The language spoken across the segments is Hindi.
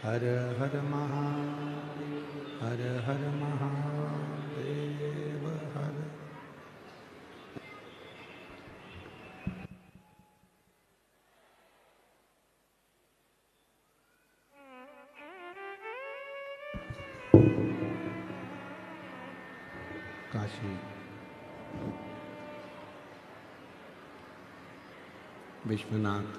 हर हर महादेव, हर हर महादेव, हर। काशी विश्वनाथ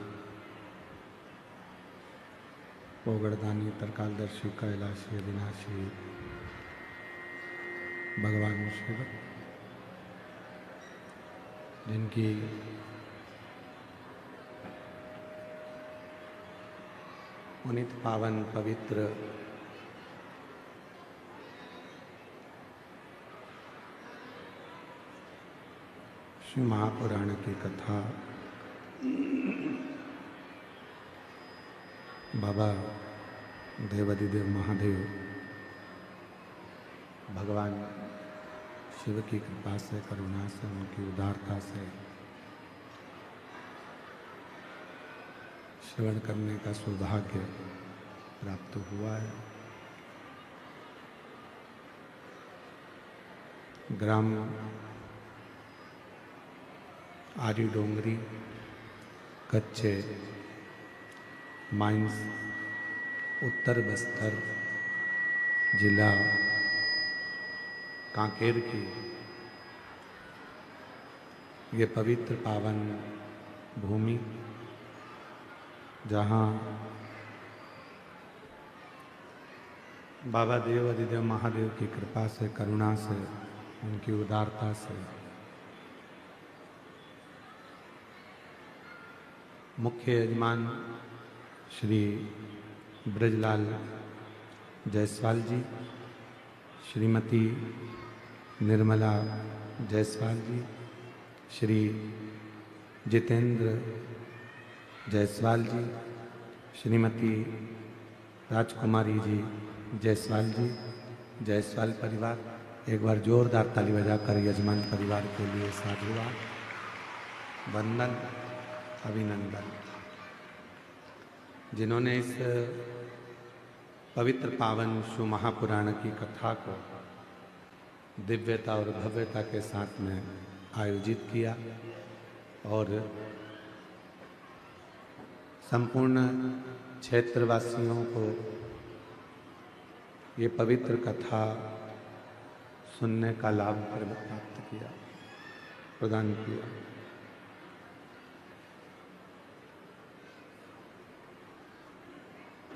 पोगड़दानी तरकालदर्शी कैलाशी अविनाशी भगवान शिव, जिनकी पुनीत पावन पवित्र श्री महापुराण की कथा बाबा देवाधिदेव महादेव भगवान शिव की कृपा से, करुणा से, उनकी उदारता से श्रवण करने का सौभाग्य प्राप्त हुआ है। ग्राम आरी डोंगरी, कच्चे माइंस, उत्तर बस्तर जिला कांकेर की ये पवित्र पावन भूमि, जहाँ बाबा देव अधिदेव महादेव की कृपा से, करुणा से, उनकी उदारता से मुख्य यजमान श्री ब्रजलाल जायसवाल जी, श्रीमती निर्मला जायसवाल जी, श्री जितेंद्र जायसवाल जी, श्रीमती राजकुमारी जी जायसवाल जी, जायसवाल परिवार, एक बार जोरदार ताली बजाकर यजमान परिवार के लिए साधुवाद, वंदन, अभिनंदन। जिन्होंने इस पवित्र पावन शिव महापुराण की कथा को दिव्यता और भव्यता के साथ में आयोजित किया और संपूर्ण क्षेत्रवासियों को ये पवित्र कथा सुनने का लाभ प्राप्त किया, प्रदान किया।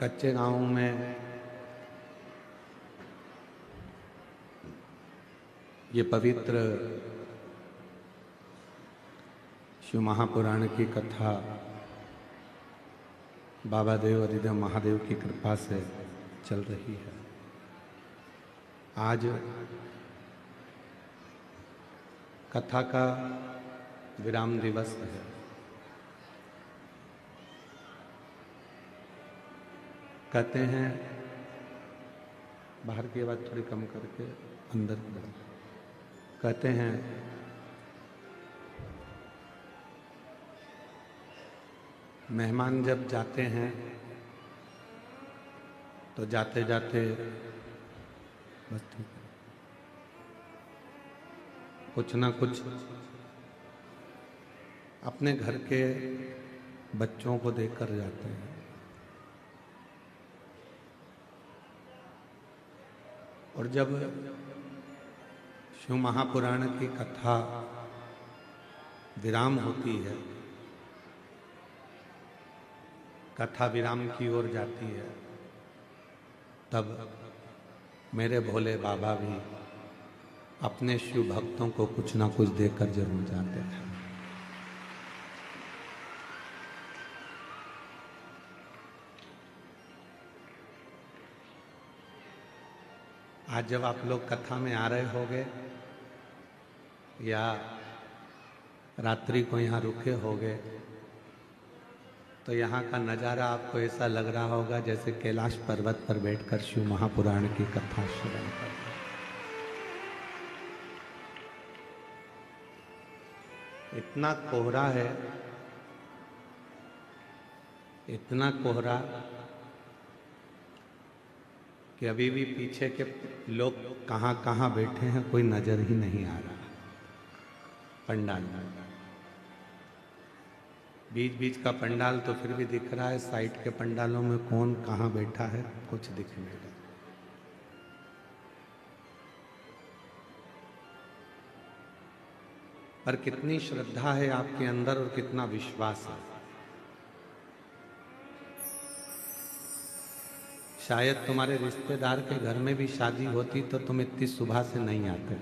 कच्चे गांव में ये पवित्र शिव महापुराण की कथा बाबा देव अधिदेव महादेव की कृपा से चल रही है। आज कथा का विराम दिवस है। कहते हैं, बाहर की आवाज़ थोड़ी कम करके अंदर की बात। कहते हैं मेहमान जब जाते हैं तो जाते जाते बस ठीक है, कुछ ना कुछ अपने घर के बच्चों को देकर जाते हैं। और जब शिव महापुराण की कथा विराम होती है, कथा विराम की ओर जाती है, तब मेरे भोले बाबा भी अपने शिव भक्तों को कुछ ना कुछ देकर जरूर जाते हैं। आज जब आप लोग कथा में आ रहे होंगे या रात्रि को यहाँ रुके होंगे, तो यहाँ का नज़ारा आपको ऐसा लग रहा होगा जैसे कैलाश पर्वत पर बैठकर शिव महापुराण की कथा श्रवण कर रहे हैं। इतना कोहरा है, इतना कोहरा कि अभी भी पीछे के लोग कहाँ कहाँ बैठे हैं कोई नजर ही नहीं आ रहा पंडाल में। बीच बीच का पंडाल तो फिर भी दिख रहा है, साइड के पंडालों में कौन कहाँ बैठा है कुछ दिख नहीं रहा। पर कितनी श्रद्धा है आपके अंदर और कितना विश्वास है। शायद तुम्हारे रिश्तेदार के घर में भी शादी होती तो तुम इतनी सुबह से नहीं आते।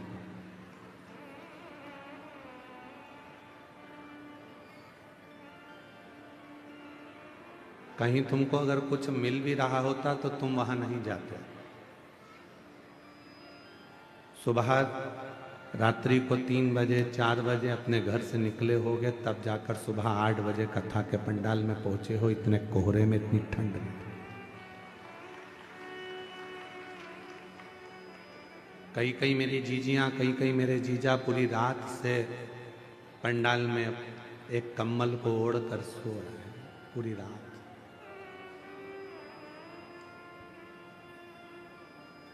कहीं तुमको अगर कुछ मिल भी रहा होता तो तुम वहां नहीं जाते। सुबह रात्रि को 3 बजे 4 बजे अपने घर से निकले होगे, तब जाकर सुबह 8 बजे कथा के पंडाल में पहुंचे हो, इतने कोहरे में, इतनी ठंड में। कई कई मेरी जीजियां, कई कई मेरे जीजा पूरी रात से पंडाल में एक कम्बल को ओढ़ कर सो रहे हैं पूरी रात।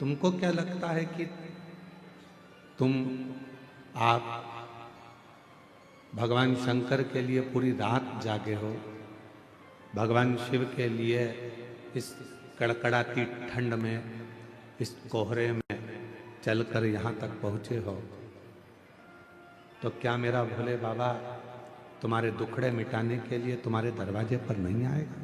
तुमको क्या लगता है कि आप भगवान शंकर के लिए पूरी रात जागे हो, भगवान शिव के लिए इस कड़कड़ाती ठंड में, इस कोहरे में चलकर यहाँ तक पहुँचे हो, तो क्या मेरा भोले बाबा तुम्हारे दुखड़े मिटाने के लिए तुम्हारे दरवाजे पर नहीं आएगा?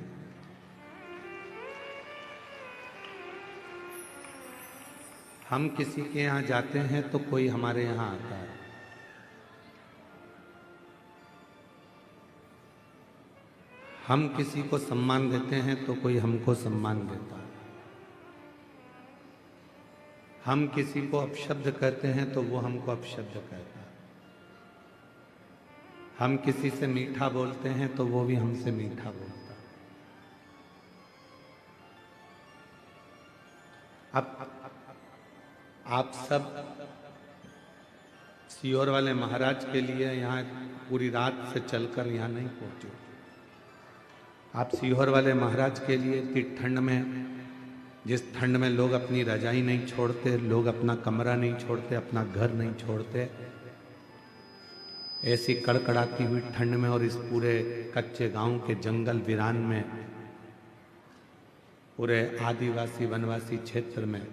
हम किसी के यहाँ जाते हैं तो कोई हमारे यहाँ आता है। हम किसी को सम्मान देते हैं तो कोई हमको सम्मान देता है। हम किसी को अपशब्द कहते हैं तो वो हमको अपशब्द कहता है। हम किसी से मीठा बोलते हैं तो वो भी हमसे मीठा बोलता है। अब आप सब सीहोर वाले महाराज के लिए यहाँ पूरी रात से चलकर यहाँ नहीं पहुँचे। आप सीहोर वाले महाराज के लिए इतनी ठंड में, जिस ठंड में लोग अपनी रजाई नहीं छोड़ते, लोग अपना कमरा नहीं छोड़ते, अपना घर नहीं छोड़ते, ऐसी कड़कड़ाती हुई ठंड में और इस पूरे कच्चे गांव के जंगल वीरान में, पूरे आदिवासी वनवासी क्षेत्र में,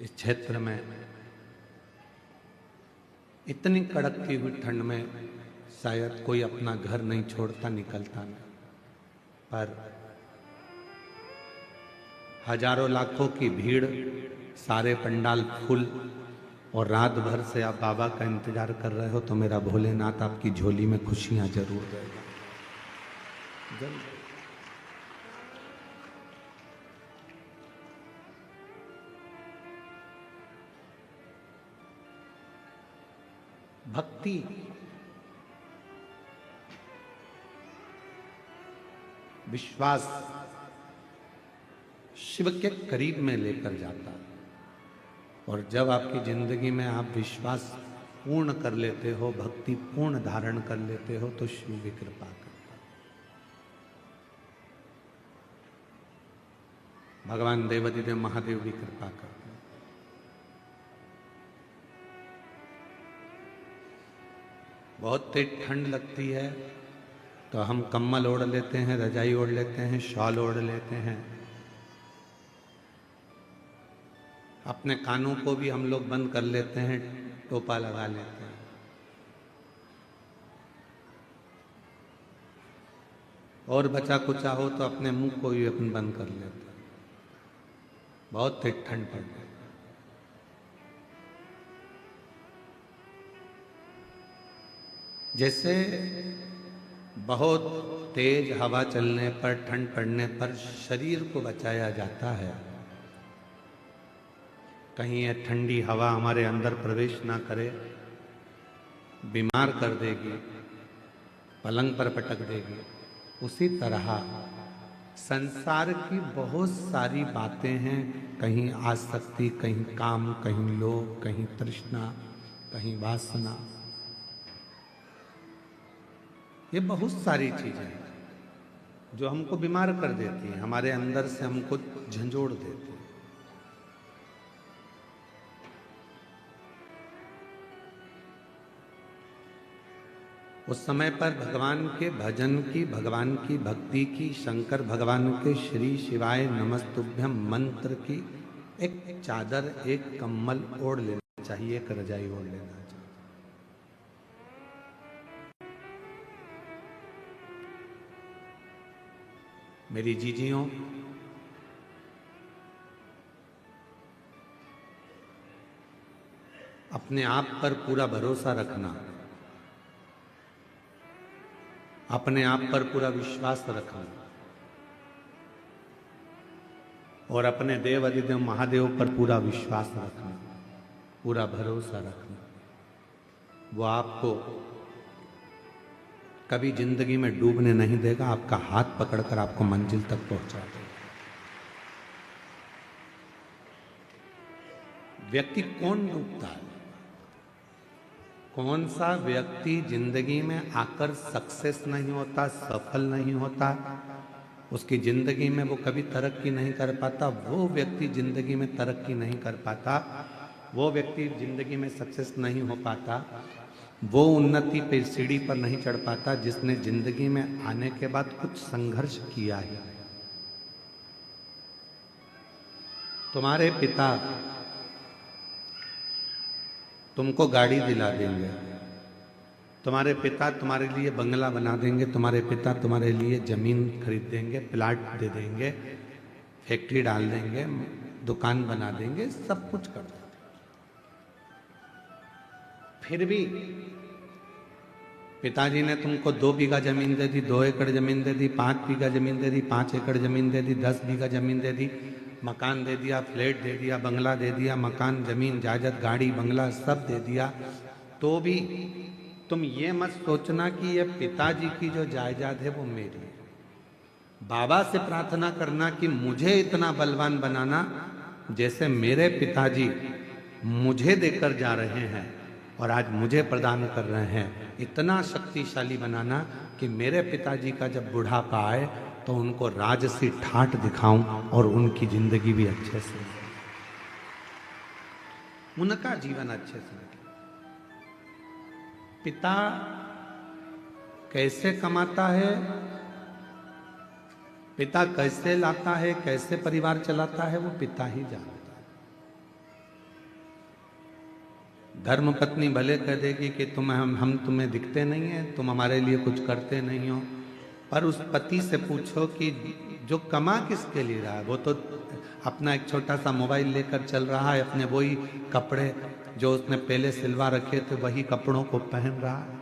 इस क्षेत्र में इतनी कड़कती हुई ठंड में शायद कोई अपना घर नहीं छोड़ता, निकलता नहीं। पर हजारों लाखों की भीड़, सारे पंडाल फुल, और रात भर से आप बाबा का इंतजार कर रहे हो, तो मेरा भोलेनाथ आपकी झोली में खुशियां जरूर देगा। भक्ति विश्वास शिव के करीब में लेकर जाता है। और जब आपकी जिंदगी में आप विश्वास पूर्ण कर लेते हो, भक्ति पूर्ण धारण कर लेते हो, तो शिव भी कृपा करता है। भगवान देवाधिदेव महादेव भी कृपा करते हैं। बहुत तेज ठंड लगती है तो हम कम्बल ओढ़ लेते हैं, रजाई ओढ़ लेते हैं, शॉल ओढ़ लेते हैं। अपने कानों को भी हम लोग बंद कर लेते हैं, टोपा लगा लेते हैं। और बचा कुचा हो तो अपने मुंह को भी अपन बंद कर लेते हैं। बहुत तेज ठंड पड़ गई। जैसे बहुत तेज हवा चलने पर, ठंड पड़ने पर शरीर को बचाया जाता है, कहीं यह ठंडी हवा हमारे अंदर प्रवेश ना करे, बीमार कर देगी, पलंग पर पटक देगी, उसी तरह संसार की बहुत सारी बातें हैं, कहीं आसक्ति, कहीं काम, कहीं लोभ, कहीं तृष्णा, कहीं वासना, ये बहुत सारी चीजें हैं जो हमको बीमार कर देती हैं, हमारे अंदर से हमको झंझोड़ देती हैं। उस समय पर भगवान के भजन की, भगवान की भक्ति की, शंकर भगवान के श्री शिवाय नमस्तुभ्यम मंत्र की एक चादर, एक कम्बल ओढ़ लेना चाहिए, एक रजाई ओढ़ लेना चाहिए। मेरी जीजियों, अपने आप पर पूरा भरोसा रखना, अपने आप पर पूरा विश्वास रखना और अपने देव अधिदेव महादेव पर पूरा विश्वास रखना, पूरा भरोसा रखना। वो आपको कभी जिंदगी में डूबने नहीं देगा, आपका हाथ पकड़कर आपको मंजिल तक पहुंचा देगा। व्यक्ति कौन डूबता है? कौन सा व्यक्ति जिंदगी में आकर सक्सेस नहीं होता, सफल नहीं होता, उसकी जिंदगी में वो कभी तरक्की नहीं कर पाता, वो व्यक्ति जिंदगी में तरक्की नहीं कर पाता, वो व्यक्ति जिंदगी में सक्सेस नहीं हो पाता, वो उन्नति पे सीढ़ी पर नहीं चढ़ पाता जिसने जिंदगी में आने के बाद कुछ संघर्ष किया है। तुम्हारे पिता तुमको गाड़ी दिला देंगे, तुम्हारे पिता तुम्हारे लिए बंगला बना देंगे, तुम्हारे पिता तुम्हारे लिए जमीन खरीद देंगे, प्लाट दे देंगे, फैक्ट्री डाल देंगे, दुकान बना देंगे, सब कुछ कर देंगे। फिर भी पिताजी ने तुमको 2 बीघा जमीन दे दी, 2 एकड़ जमीन दे दी, 5 बीघा जमीन दे दी, 5 एकड़ जमीन दे दी, 10 बीघा जमीन दे दी, मकान दे दिया, फ्लैट दे दिया, बंगला दे दिया, मकान, जमीन, जायदाद, गाड़ी, बंगला सब दे दिया, तो भी तुम ये मत सोचना कि ये पिताजी की जो जायदाद है वो मेरी है। बाबा से प्रार्थना करना कि मुझे इतना बलवान बनाना जैसे मेरे पिताजी मुझे देकर जा रहे हैं और आज मुझे प्रदान कर रहे हैं, इतना शक्तिशाली बनाना कि मेरे पिताजी का जब बुढ़ापा आए तो उनको राजसी ठाठ दिखाऊं और उनकी जिंदगी भी अच्छे से, उनका जीवन अच्छे से। पिता कैसे कमाता है, पिता कैसे लाता है, कैसे परिवार चलाता है, वो पिता ही जानता है। धर्म पत्नी भले कह देगी कि हम तुम्हें दिखते नहीं है, तुम हमारे लिए कुछ करते नहीं हो, पर उस पति से पूछो कि जो कमा किसके लिए रहा है, वो तो अपना एक छोटा सा मोबाइल लेकर चल रहा है, अपने वही कपड़े जो उसने पहले सिलवा रखे थे वही कपड़ों को पहन रहा है,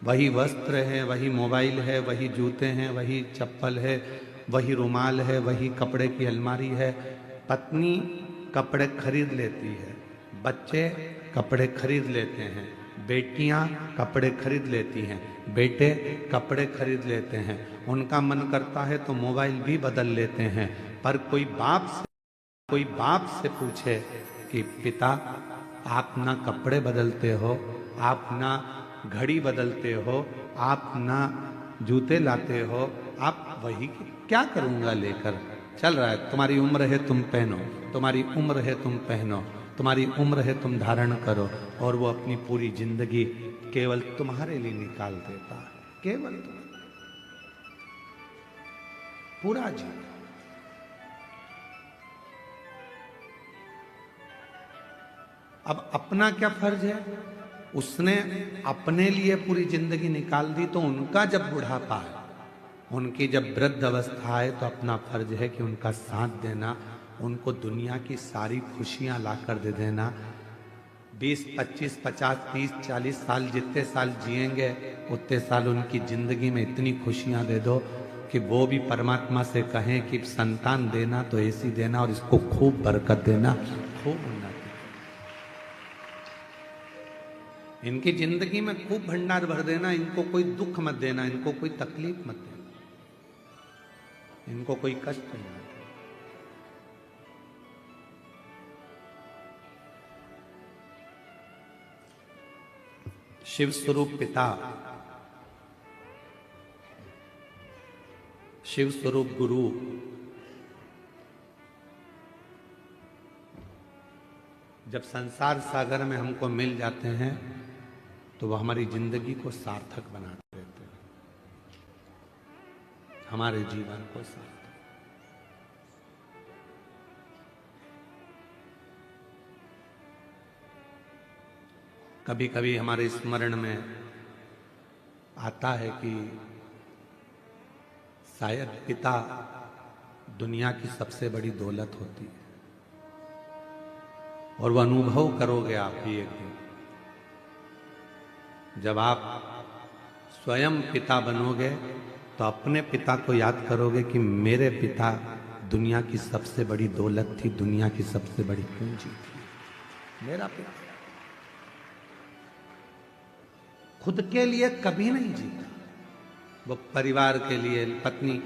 वही वस्त्र है, वही मोबाइल है, वही जूते हैं, वही चप्पल है, वही रुमाल है, वही कपड़े की अलमारी है। पत्नी कपड़े खरीद लेती है, बच्चे कपड़े खरीद लेते हैं, बेटियां कपड़े खरीद लेती हैं, बेटे कपड़े खरीद लेते हैं, उनका मन करता है तो मोबाइल भी बदल लेते हैं। पर कोई बाप से पूछे कि पिता आप ना कपड़े बदलते हो, आप ना घड़ी बदलते हो, आप ना जूते लाते हो, आप वही क्या करूँगा लेकर चल रहा है, तुम्हारी उम्र है तुम पहनो, तुम्हारी उम्र है तुम पहनो, तुम्हारी उम्र है तुम धारण करो, और वो अपनी पूरी जिंदगी केवल तुम्हारे लिए निकाल देता है, केवल तुम्हारे पूरा जीवन। अब अपना क्या फर्ज है, उसने अपने लिए पूरी जिंदगी निकाल दी, तो उनका जब बुढ़ापा है, उनकी जब वृद्ध अवस्था है, तो अपना फर्ज है कि उनका साथ देना, उनको दुनिया की सारी खुशियां लाकर दे देना। 20, 25, 50, 30, 40 साल जितने साल जिएंगे उतने साल उनकी जिंदगी में इतनी खुशियां दे दो कि वो भी परमात्मा से कहें कि संतान देना तो ऐसी देना और इसको खूब बरकत देना, खूब उन्नति, इनकी जिंदगी में खूब भंडार भर देना, इनको कोई दुख मत देना, इनको कोई तकलीफ मत देना, इनको कोई कष्ट नहीं देना। शिव स्वरूप पिता शिव स्वरूप गुरु जब संसार सागर में हमको मिल जाते हैं तो वह हमारी जिंदगी को सार्थक बना देते हैं, हमारे जीवन को सार्थक। कभी कभी हमारे स्मरण में आता है कि शायद पिता दुनिया की सबसे बड़ी दौलत होती है, और वह अनुभव करोगे आप भी एक दिन जब आप स्वयं पिता बनोगे तो अपने पिता को याद करोगे कि मेरे पिता दुनिया की सबसे बड़ी दौलत थी, दुनिया की सबसे बड़ी पूंजी थी। मेरा पिता खुद के लिए कभी नहीं जीता, वो परिवार के लिए, पत्नी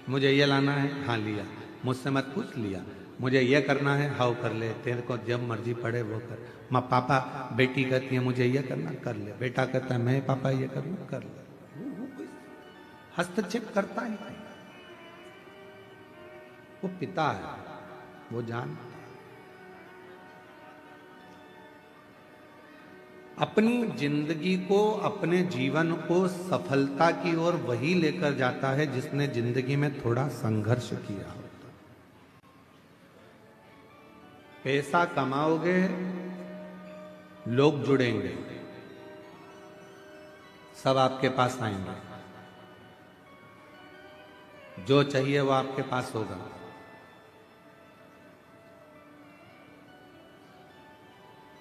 मुझे ये लाना है, हाँ लिया, मुझसे मत पूछ, लिया, मुझे ये करना है, हाँ कर ले, तेरे को जब मर्जी पड़े वो कर। माँ पापा, बेटी कहती है मुझे ये करना, कर ले, बेटा कहता है मैं पापा ये करूँ, कर ले। वो कोई हस्तक्षेप करता ही नहीं, वो पिता है, वो जानता। अपनी जिंदगी को, अपने जीवन को सफलता की ओर वही लेकर जाता है जिसने जिंदगी में थोड़ा संघर्ष किया होता। पैसा कमाओगे, लोग जुड़ेंगे, सब आपके पास आएंगे, जो चाहिए वो आपके पास होगा।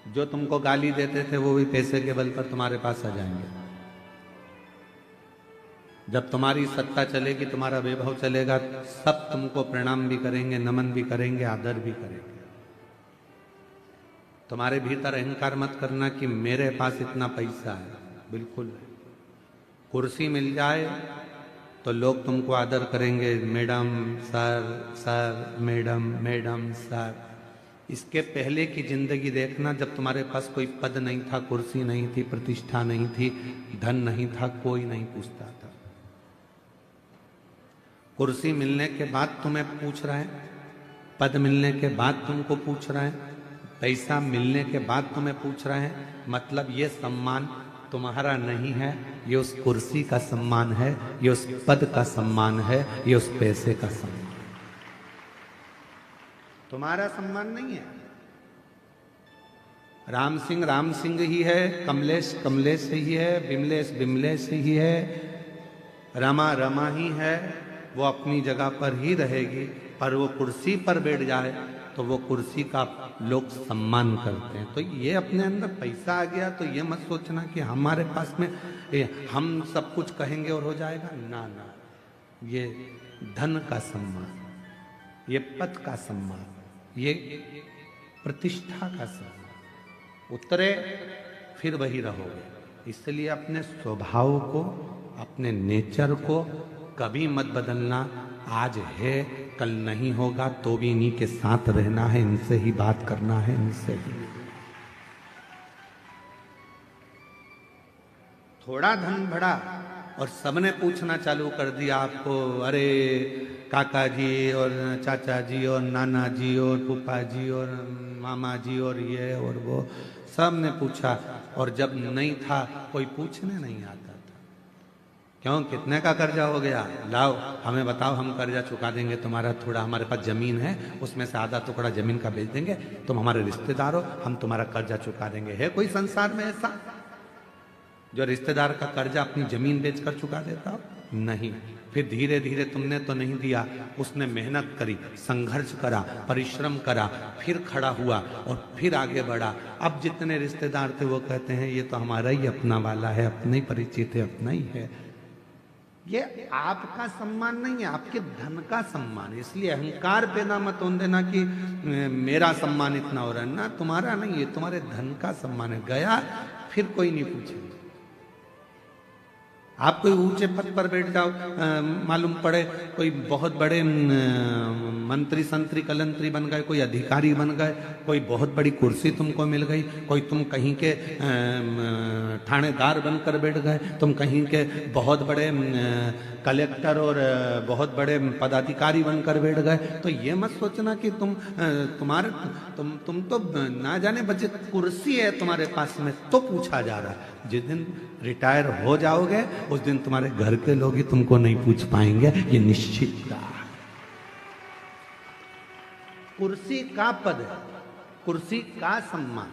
जो तुमको गाली देते थे वो भी पैसे के बल पर तुम्हारे पास आ जाएंगे। जब तुम्हारी सत्ता चलेगी, तुम्हारा वैभव चलेगा, सब तुमको प्रणाम भी करेंगे, नमन भी करेंगे, आदर भी करेंगे। तुम्हारे भीतर अहंकार मत करना कि मेरे पास इतना पैसा है, बिल्कुल। कुर्सी मिल जाए तो लोग तुमको आदर करेंगे, madam sir, sir madam, madam sir. इसके पहले की जिंदगी देखना, जब तुम्हारे पास कोई पद नहीं था, कुर्सी नहीं थी, प्रतिष्ठा नहीं थी, धन नहीं था, कोई नहीं पूछता था। कुर्सी मिलने के बाद तुम्हें पूछ रहा है, पद मिलने के बाद तुमको पूछ रहा है, पैसा मिलने के बाद तुम्हें पूछ रहा है। मतलब ये सम्मान तुम्हारा नहीं है, ये उस कुर्सी का सम्मान है, ये उस पद का सम्मान है, ये उस पैसे का सम्मान, तुम्हारा सम्मान नहीं है। राम सिंह ही है, कमलेश कमलेश ही है, बिमलेश बिमलेश ही है, रमा रमा ही है। वो अपनी जगह पर ही रहेगी, पर वो कुर्सी पर बैठ जाए तो वो कुर्सी का लोग सम्मान करते हैं। तो ये अपने अंदर पैसा आ गया तो ये मत सोचना कि हमारे पास में हम सब कुछ कहेंगे और हो जाएगा। ना ना, ये धन का सम्मान, ये पद का सम्मान, ये प्रतिष्ठा का सम्मान, उतरे फिर वही रहोगे। इसलिए अपने स्वभाव को, अपने नेचर को कभी मत बदलना। आज है, कल नहीं होगा, तो भी इन्हीं के साथ रहना है, इनसे ही बात करना है, इनसे ही। थोड़ा धन बढ़ा और सबने पूछना चालू कर दिया आपको, अरे काका जी और चाचा जी और नाना जी और फूफा जी और मामा जी और ये और वो, सब ने पूछा। और जब नहीं था कोई पूछने नहीं आता था। क्यों, कितने का कर्जा हो गया, लाओ हमें बताओ, हम कर्जा चुका देंगे तुम्हारा। थोड़ा हमारे पास जमीन है, उसमें से आधा टुकड़ा जमीन का बेच देंगे, तुम हमारे रिश्तेदार हो, हम तुम्हारा कर्जा चुका देंगे। है कोई संसार में ऐसा जो रिश्तेदार का कर्जा अपनी जमीन बेचकर चुका देता हो? नहीं। फिर धीरे धीरे तुमने तो नहीं दिया, उसने मेहनत करी, संघर्ष करा, परिश्रम करा, फिर खड़ा हुआ और फिर आगे बढ़ा। अब जितने रिश्तेदार थे वो कहते हैं ये तो हमारा ही अपना वाला है, अपने ही परिचित है, अपना ही है। ये आपका सम्मान नहीं है, आपके धन का सम्मान है। इसलिए अहंकार पैदा मत होने देना कि मेरा सम्मान इतना हो रहा है। ना, तुम्हारा नहीं है, तुम्हारे धन का सम्मान है। गया फिर कोई नहीं पूछेगा। आप कोई ऊंचे पद पर बैठ जाओ, मालूम पड़े कोई बहुत बड़े मंत्री संतरी कलंतरी बन गए, कोई अधिकारी बन गए, कोई बहुत बड़ी कुर्सी तुमको मिल गई, कोई तुम कहीं के थानेदार बनकर बैठ गए, तुम कहीं के बहुत बड़े कलेक्टर और बहुत बड़े पदाधिकारी बनकर बैठ गए, तो ये मत सोचना कि तुम तो ना जाने बचे कुर्सी है तुम्हारे पास में तो पूछा जा रहा है। जिस दिन रिटायर हो जाओगे उस दिन तुम्हारे घर के लोग ही तुमको नहीं पूछ पाएंगे, ये निश्चित है। कुर्सी का पद है, कुर्सी का सम्मान,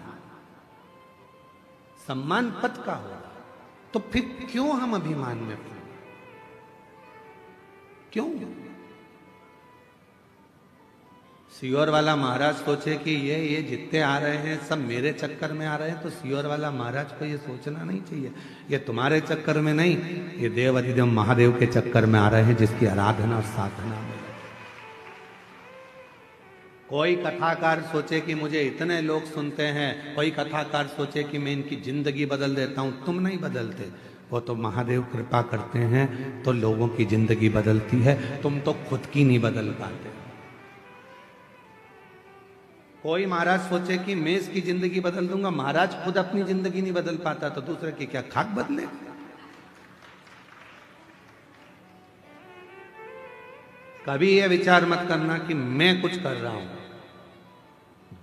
सम्मान पद का हो, तो फिर क्यों हम अभिमान में पड़े? क्यों? सियोर वाला महाराज सोचे कि ये जितने आ रहे हैं सब मेरे चक्कर में आ रहे हैं, तो सियोर वाला महाराज को ये सोचना नहीं चाहिए ये तुम्हारे चक्कर में नहीं, ये देव अधिदेव महादेव के चक्कर में आ रहे हैं, जिसकी आराधना और साधना में। कोई कथाकार सोचे कि मुझे इतने लोग सुनते हैं, कोई कथाकार सोचे कि मैं इनकी जिंदगी बदल देता हूं, तुम नहीं बदलते, वो तो महादेव कृपा करते हैं तो लोगों की जिंदगी बदलती है, तुम तो खुद की नहीं बदल पाते। कोई महाराज सोचे कि मैं इसकी जिंदगी बदल दूंगा, महाराज खुद अपनी जिंदगी नहीं बदल पाता तो दूसरे की क्या खाक बदले? कभी ये विचार मत करना कि मैं कुछ कर रहा हूं,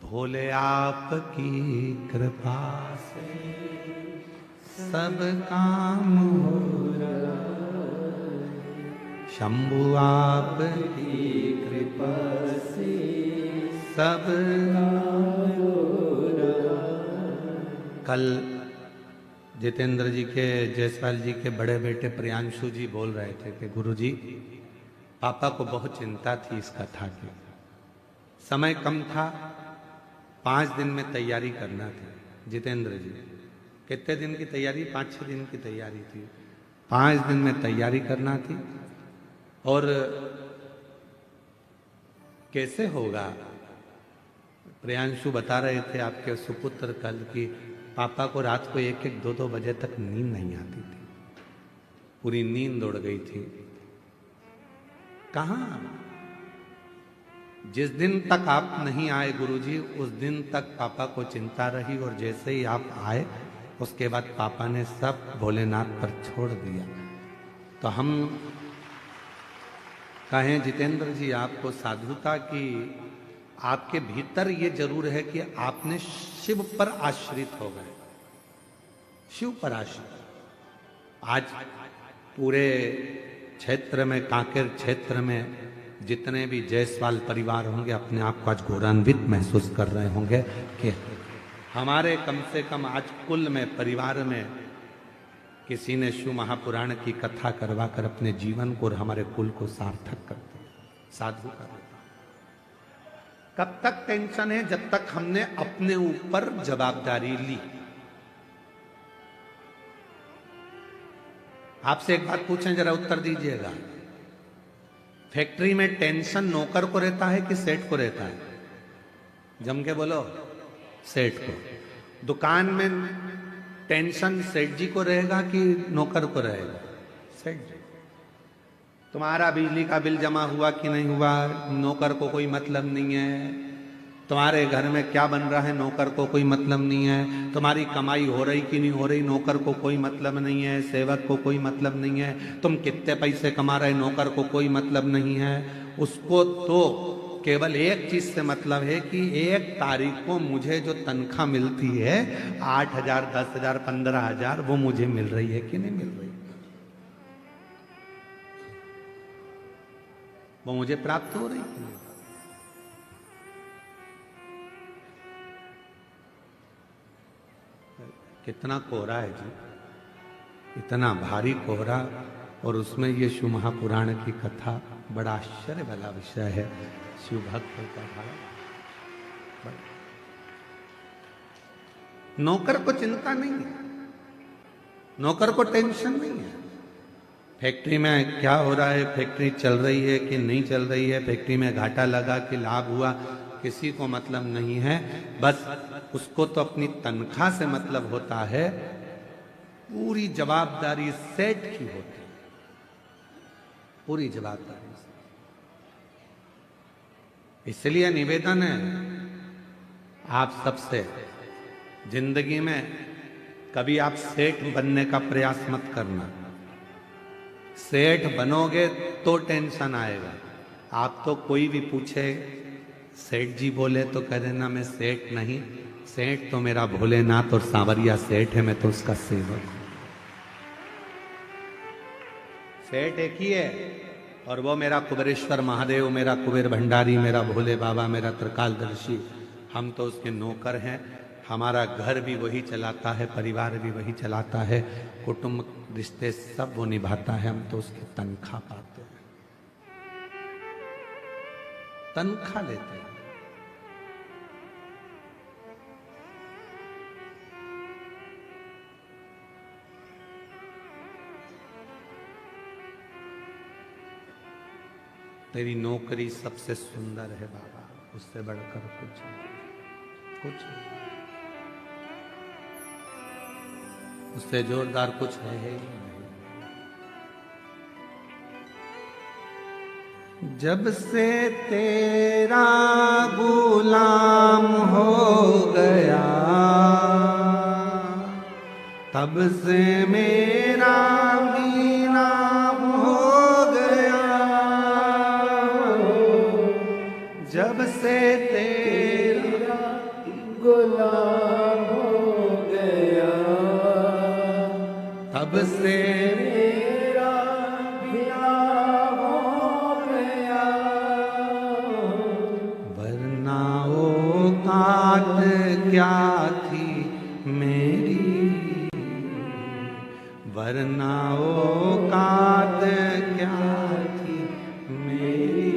भोले आपकी कृपा से सब काम हो रहा, शंभु आपकी कृपा से सब कल जितेंद्र जी के, जायसवाल जी के बड़े बेटे प्रियांशु जी बोल रहे थे कि गुरुजी पापा को बहुत चिंता थी इस कथा की, समय कम था, 5 दिन में तैयारी करना थी। जितेंद्र जी कितने दिन की तैयारी? 5-6 दिन की तैयारी थी, 5 दिन में तैयारी करना थी। और कैसे होगा? प्रियांशु बता रहे थे आपके सुपुत्र कल की पापा को रात को 1-1, 2-2 बजे तक नींद नहीं आती थी, पूरी नींद उड़ गई थी। कहां? जिस दिन तक आप नहीं आए गुरुजी, उस दिन तक पापा को चिंता रही, और जैसे ही आप आए उसके बाद पापा ने सब भोलेनाथ पर छोड़ दिया। तो हम कहें जितेंद्र जी आपको साधुता की, आपके भीतर ये जरूर है कि आपने शिव पर आश्रित हो गए, शिव पर आश्रित। आज पूरे क्षेत्र में, कांकेर क्षेत्र में जितने भी जायसवाल परिवार होंगे अपने आप को आज गौरवान्वित महसूस कर रहे होंगे कि हमारे कम से कम आज कुल में, परिवार में किसी ने शिव महापुराण की कथा करवाकर अपने जीवन को और हमारे कुल को सार्थक कर दिया, साधु कर दिया। कब तक टेंशन है? जब तक हमने अपने ऊपर जवाबदारी ली। आपसे एक बात पूछें, जरा उत्तर दीजिएगा। फैक्ट्री में टेंशन नौकर को रहता है कि सेठ को रहता है? जम के बोलो, सेठ को। दुकान में टेंशन सेठ जी को रहेगा कि नौकर को रहेगा? सेठ जी। तुम्हारा बिजली का बिल जमा हुआ कि नहीं हुआ, नौकर को कोई मतलब नहीं है। तुम्हारे घर में क्या बन रहा है, नौकर को कोई मतलब नहीं है। तुम्हारी कमाई हो रही कि नहीं हो रही, नौकर को कोई मतलब नहीं है, सेवक को कोई मतलब नहीं है। तुम कितने पैसे कमा रहे, नौकर को कोई मतलब नहीं है। उसको तो केवल एक चीज से मतलब है कि 1 तारीख को मुझे जो तनख्वाह मिलती है 8,000, 10,000, 15,000, वो मुझे मिल रही है कि नहीं मिल रही, वो मुझे प्राप्त हो रही है। कितना कोहरा है जी, इतना भारी कोहरा, और उसमें ये शिव महापुराण की कथा, बड़ा आश्चर्य वाला विषय है। शिव भक्त का भाव, नौकर को चिंता नहीं है, नौकर को टेंशन नहीं है। फैक्ट्री में क्या हो रहा है, फैक्ट्री चल रही है कि नहीं चल रही है, फैक्ट्री में घाटा लगा कि लाभ हुआ, किसी को मतलब नहीं है। बस उसको तो अपनी तनख्वाह से मतलब होता है पूरी जवाबदारी सेठ की होती है, पूरी जवाबदारी से। इसलिए निवेदन है आप सबसे, जिंदगी में कभी आप सेठ बनने का प्रयास मत करना। सेठ बनोगे तो टेंशन आएगा। आप तो कोई भी पूछे सेठ जी बोले तो कह देना मैं सेठ नहीं, सेठ तो मेरा भोलेनाथ और सांवरिया सेठ है, मैं तो उसका सेवक हूं। सेठ एक ही है और वो मेरा कुबेरेश्वर महादेव, मेरा कुबेर भंडारी, मेरा भोले बाबा, मेरा त्रिकालदर्शी, हम तो उसके नौकर हैं। हमारा घर भी वही चलाता है, परिवार भी वही चलाता है, कुटुंब रिश्ते सब वो निभाता है, हम तो उसकी तनख्वाह पाते हैं, तनख्वाह लेते हैं। तेरी नौकरी सबसे सुंदर है बाबा, उससे बढ़कर कुछ नहीं, उससे जोरदार कुछ है ही नहीं। जब से तेरा गुलाम हो गया, तब से मेरा भी नाम हो गया। जब से तेरा गुलाम हो गया, तब से मेरा भी नाम हो गया। वरना औकात क्या थी मेरी, वरना औकात क्या थी मेरी।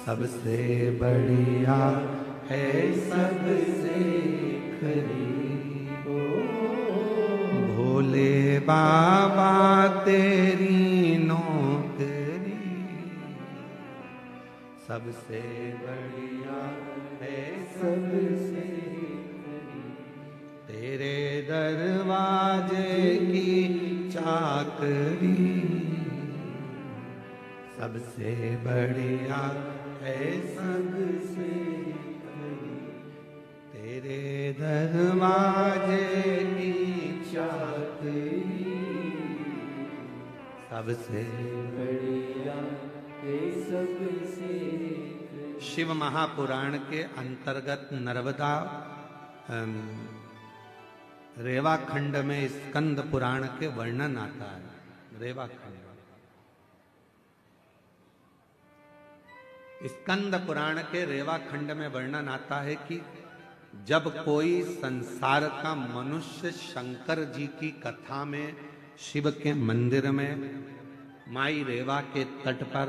सबसे बढ़िया है सबसे करीब, भोले बाबा तेरी नौकरी। सबसे बढ़िया है सबसे करीब, तेरे दरवाजे की चाकरी। सबसे बढ़िया है सबसे करीब, तेरे दरवाजे की चाकरी। सबसे बढ़िया है सबसे करीब। शिव महापुराण के अंतर्गत नर्मदा रेवा खंड में स्कंद पुराण के वर्णन आता है। रेवा खंड, स्कंद पुराण के रेवा खंड में वर्णन आता है कि जब कोई संसार का मनुष्य शंकर जी की कथा में शिव के मंदिर में, माई रेवा के तट पर,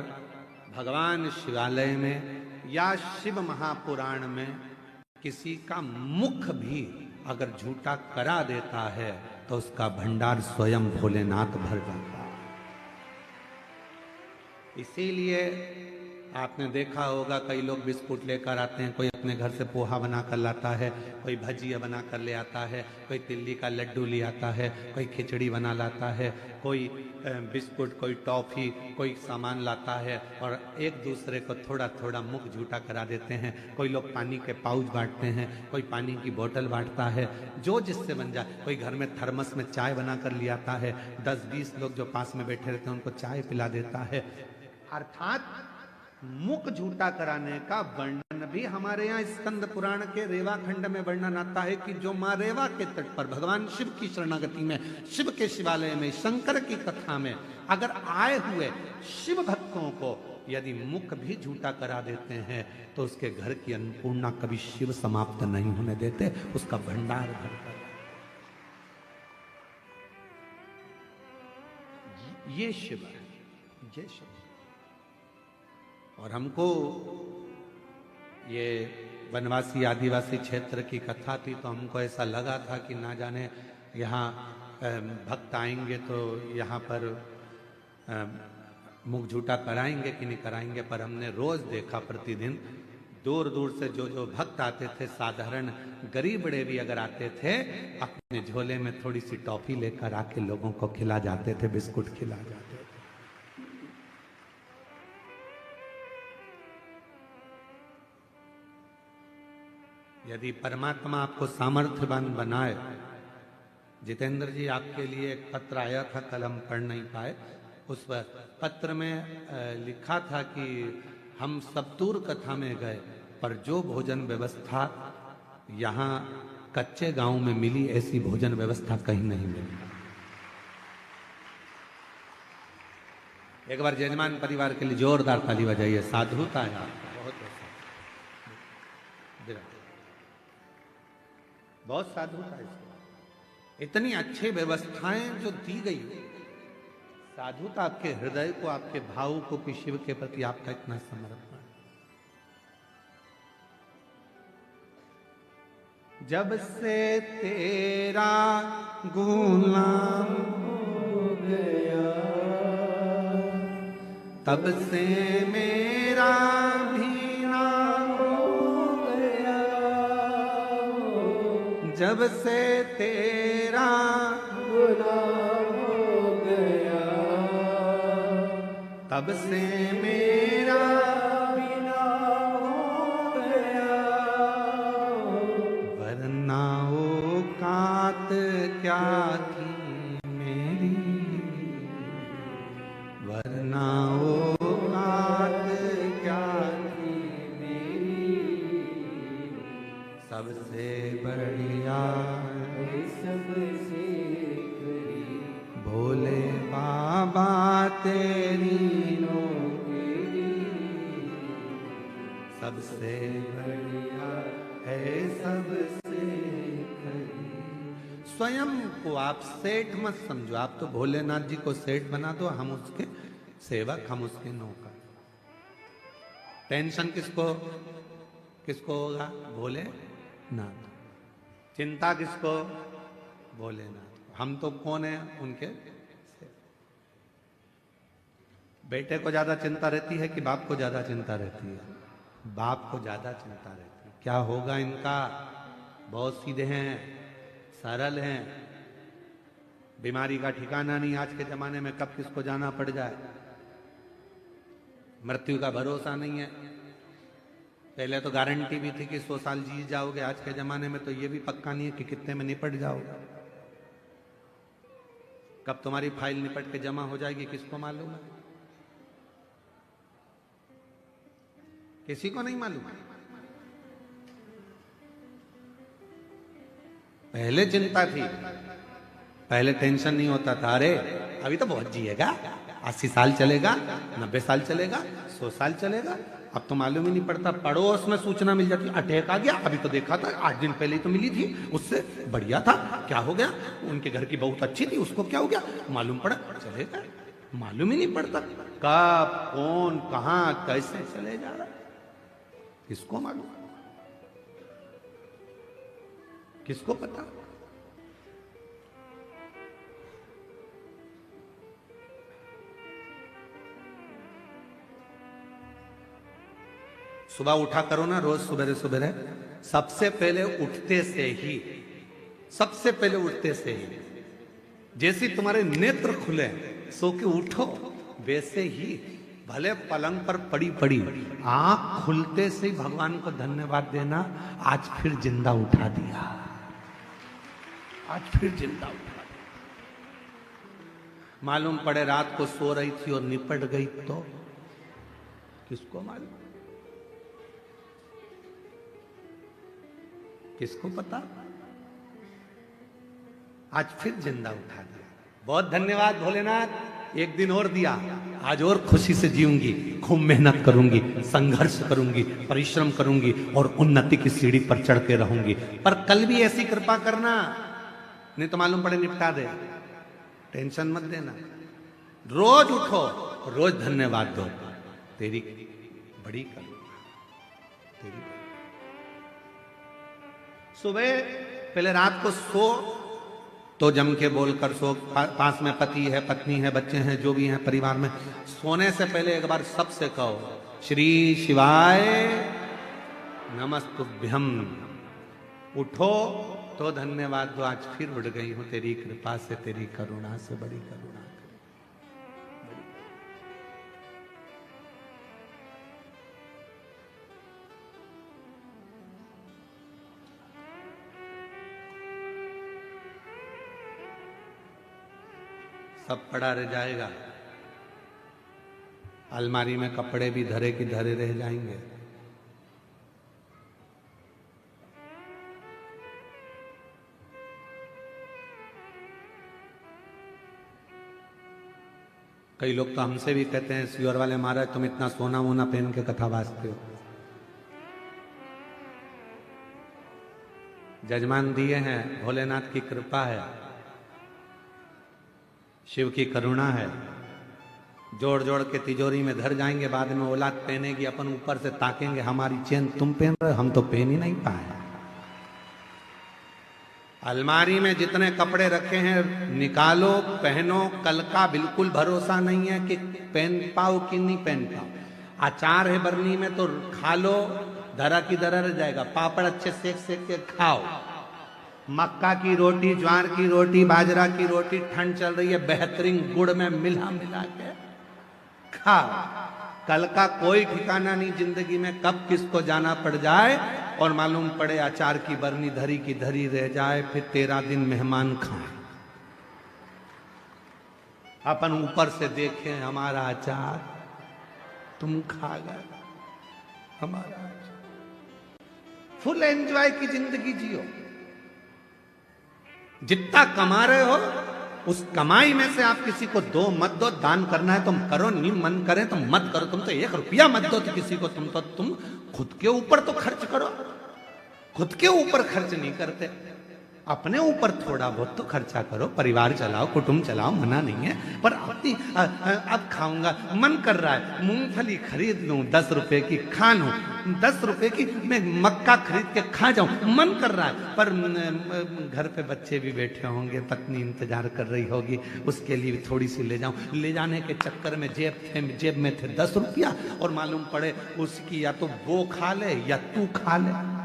भगवान शिवालय में या शिव महापुराण में किसी का मुख भी अगर झूठा करा देता है तो उसका भंडार स्वयं भोलेनाथ भर जाता है। इसीलिए आपने देखा होगा कई लोग बिस्कुट लेकर आते हैं, कोई अपने घर से पोहा बना कर लाता है, कोई भजिया बना कर ले आता है, कोई तिल्ली का लड्डू ले आता है, कोई खिचड़ी बना लाता है, कोई बिस्कुट, कोई टॉफी, कोई सामान लाता है और एक दूसरे को थोड़ा थोड़ा मुख झूठा करा देते हैं। कोई लोग पानी के पाउच बांटते हैं, कोई पानी की बोतल बांटता है, जो जिससे बन जाए। कोई घर में थर्मस में चाय बना कर ले आता है, 10-20 लोग जो पास में बैठे रहते हैं उनको चाय पिला देता है। अर्थात मुख झूठा कराने का वर्णन भी हमारे यहाँ स्कंद पुराण के रेवा खंड में वर्णन आता है कि जो माँ रेवा के तट पर भगवान शिव की शरणागति में, शिव के शिवालय में, शंकर की कथा में अगर आए हुए शिव भक्तों को यदि मुख भी झूठा करा देते हैं तो उसके घर की अन्नपूर्णा कभी शिव समाप्त नहीं होने देते, उसका भंडार भरता है। ये शिव है, ये शिव। और हमको ये वनवासी आदिवासी क्षेत्र की कथा थी तो हमको ऐसा लगा था कि ना जाने यहाँ भक्त आएंगे तो यहाँ पर मुख झूठा कराएंगे कि नहीं कराएंगे, पर हमने रोज देखा प्रतिदिन दूर दूर से जो जो भक्त आते थे, साधारण गरीब बड़े भी अगर आते थे, अपने झोले में थोड़ी सी टॉफी लेकर आके लोगों को खिला जाते थे, बिस्कुट खिला जाते थे। यदि परमात्मा आपको सामर्थ्यवान बनाए, जितेंद्र जी आपके लिए एक पत्र आया था, कल हम पढ़ नहीं पाए। उस पत्र में लिखा था कि हम सप्तूर कथा में गए, पर जो भोजन व्यवस्था यहाँ कच्चे गांव में मिली, ऐसी भोजन व्यवस्था कहीं नहीं मिली। एक बार जजमान परिवार के लिए जोरदार ताली बजाइए। साधुता है आपका, बहुत साधुता है। इतनी अच्छी व्यवस्थाएं जो दी गई, साधुता आपके हृदय को, आपके भाव को कि शिव के प्रति आपका इतना समर्पण। जब से तेरा गुलाम हो गया, तब से मेरा भी नाम हो गया। जब से तेरा गुलाम हो गया, तब से मेरा भी नाम हो गया। वरना औकात क्या थी मेरी, वरना औकात क्या थी मेरी। सबसे बढ़िया सबसे भोले बाबा तेरी नौकरी, सबसे बढ़िया है सबसे खरी। स्वयं को आप सेठ मत समझो, आप तो भोलेनाथ जी को सेठ बना दो, हम उसके सेवक, हम उसके नौकर। टेंशन किसको किसको होगा? भोलेनाथ। चिंता किसको? भोलेनाथ। हम तो कौन है? उनके। बेटे को ज्यादा चिंता रहती है कि बाप को ज्यादा चिंता रहती है? बाप को ज्यादा चिंता रहती है। क्या होगा इनका? बहुत सीधे हैं, सरल हैं, बीमारी का ठिकाना नहीं आज के जमाने में, कब किसको जाना पड़ जाए। मृत्यु का भरोसा नहीं है। पहले तो गारंटी भी थी कि 100 साल जी जाओगे, आज के जमाने में तो ये भी पक्का नहीं है कि कितने में निपट जाओगे। कब तुम्हारी फाइल निपट के जमा हो जाएगी किसको मालूम है? किसी को नहीं मालूम। पहले चिंता थी, पहले टेंशन नहीं होता था, अरे अभी तो बहुत जिएगा, 80 साल चलेगा, 90 साल चलेगा, 100 साल चलेगा। अब तो मालूम ही नहीं पड़ता, पड़ोस में सूचना मिल जाती, अटैक आ गया, अभी तो देखा था, 8 दिन पहले ही तो मिली थी, उससे बढ़िया था, क्या हो गया, उनके घर की बहुत अच्छी थी, उसको क्या हो गया, मालूम पड़ा, चलेगा। मालूम ही नहीं पड़ता कब कौन कहां कैसे चले जा रहा, किसको मालूम, किसको पता। सुबह उठा करो ना रोज सुबह सुबह, सबसे पहले उठते से ही, सबसे पहले उठते से ही जैसे तुम्हारे नेत्र खुले, सो के उठो, वैसे ही भले पलंग पर पड़ी पड़ी आंख खुलते से ही भगवान को धन्यवाद देना, आज फिर जिंदा उठा दिया, आज फिर जिंदा उठा दिया। मालूम पड़े रात को सो रही थी और निपट गई तो किसको मालूम, किसको पता। आज फिर जिंदा उठा दिया, बहुत धन्यवाद भोलेनाथ, एक दिन और दिया, आज और खुशी से जीऊंगी, खूब मेहनत करूंगी, संघर्ष करूंगी, परिश्रम करूंगी और उन्नति की सीढ़ी पर चढ़ के रहूंगी। पर कल भी ऐसी कृपा करना, नहीं तो मालूम पड़े निपटा दे। टेंशन मत देना, रोज उठो, रोज धन्यवाद दो, तेरी बड़ी करुणा, तेरी। सुबह पहले रात को सो तो जम के बोलकर सो, पास में पति है, पत्नी है, बच्चे हैं, जो भी हैं परिवार में, सोने से पहले एक बार सबसे कहो श्री शिवाय नमस्तुभ्यम। उठो तो धन्यवाद दो, आज फिर उठ गई हूं तेरी कृपा से, तेरी करुणा से, बड़ी करुणा। सब पड़ा रह जाएगा, अलमारी में कपड़े भी धरे की धरे रह जाएंगे। कई लोग तो हमसे भी कहते हैं, सियोर वाले महाराज तुम इतना सोना वोना पहन के कथा बाजते हो। जजमान दिए हैं, भोलेनाथ की कृपा है, शिव की करुणा है। जोड़ जोड़ के तिजोरी में धर जाएंगे, बाद में औलाद पहनेगी, अपन ऊपर से ताकेंगे, हमारी चेन तुम पहन रहे हो, हम तो पहन ही नहीं पाए। अलमारी में जितने कपड़े रखे हैं निकालो, पहनो, कल का बिल्कुल भरोसा नहीं है कि पहन पाओ कि नहीं पहन पाओ। अचार है बरनी में तो खा लो, धरा की धरा रह जाएगा। पापड़ अच्छे सेक सेक के खाओ। मक्का की रोटी, ज्वार की रोटी, बाजरा की रोटी, ठंड चल रही है, बेहतरीन गुड़ में मिला मिला के खाओ। कल का कोई ठिकाना नहीं जिंदगी में, कब किसको जाना पड़ जाए और मालूम पड़े अचार की बरनी धरी की धरी रह जाए, फिर 13 दिन मेहमान खाए। अपन ऊपर से देखें हमारा अचार, तुम खा गए हमारा अचार। फुल एंजॉय की जिंदगी जियो। जितना कमा रहे हो उस कमाई में से आप किसी को दो, मत दो। दान करना है तुम करो, नहीं मन करे तो मत करो। तुम तो 1 रुपया मत दो तो किसी को, तुम खुद के ऊपर तो खर्च करो। खुद के ऊपर खर्च नहीं करते, अपने ऊपर थोड़ा बहुत तो खर्चा करो। परिवार चलाओ, कुटुंब चलाओ, मना नहीं है, पर अपनी अब खाऊंगा, मन कर रहा है मूंगफली खरीद लूं 10 रुपए की, खा लूं 10 रुपए की, मैं मक्का खरीद के खा जाऊं, मन कर रहा है। पर घर पे बच्चे भी बैठे होंगे, पत्नी इंतजार कर रही होगी, उसके लिए थोड़ी सी ले जाऊं। ले जाने के चक्कर में जेब में थे 10 रुपया, और मालूम पड़े उसकी या तो वो खा ले या तू खा ले।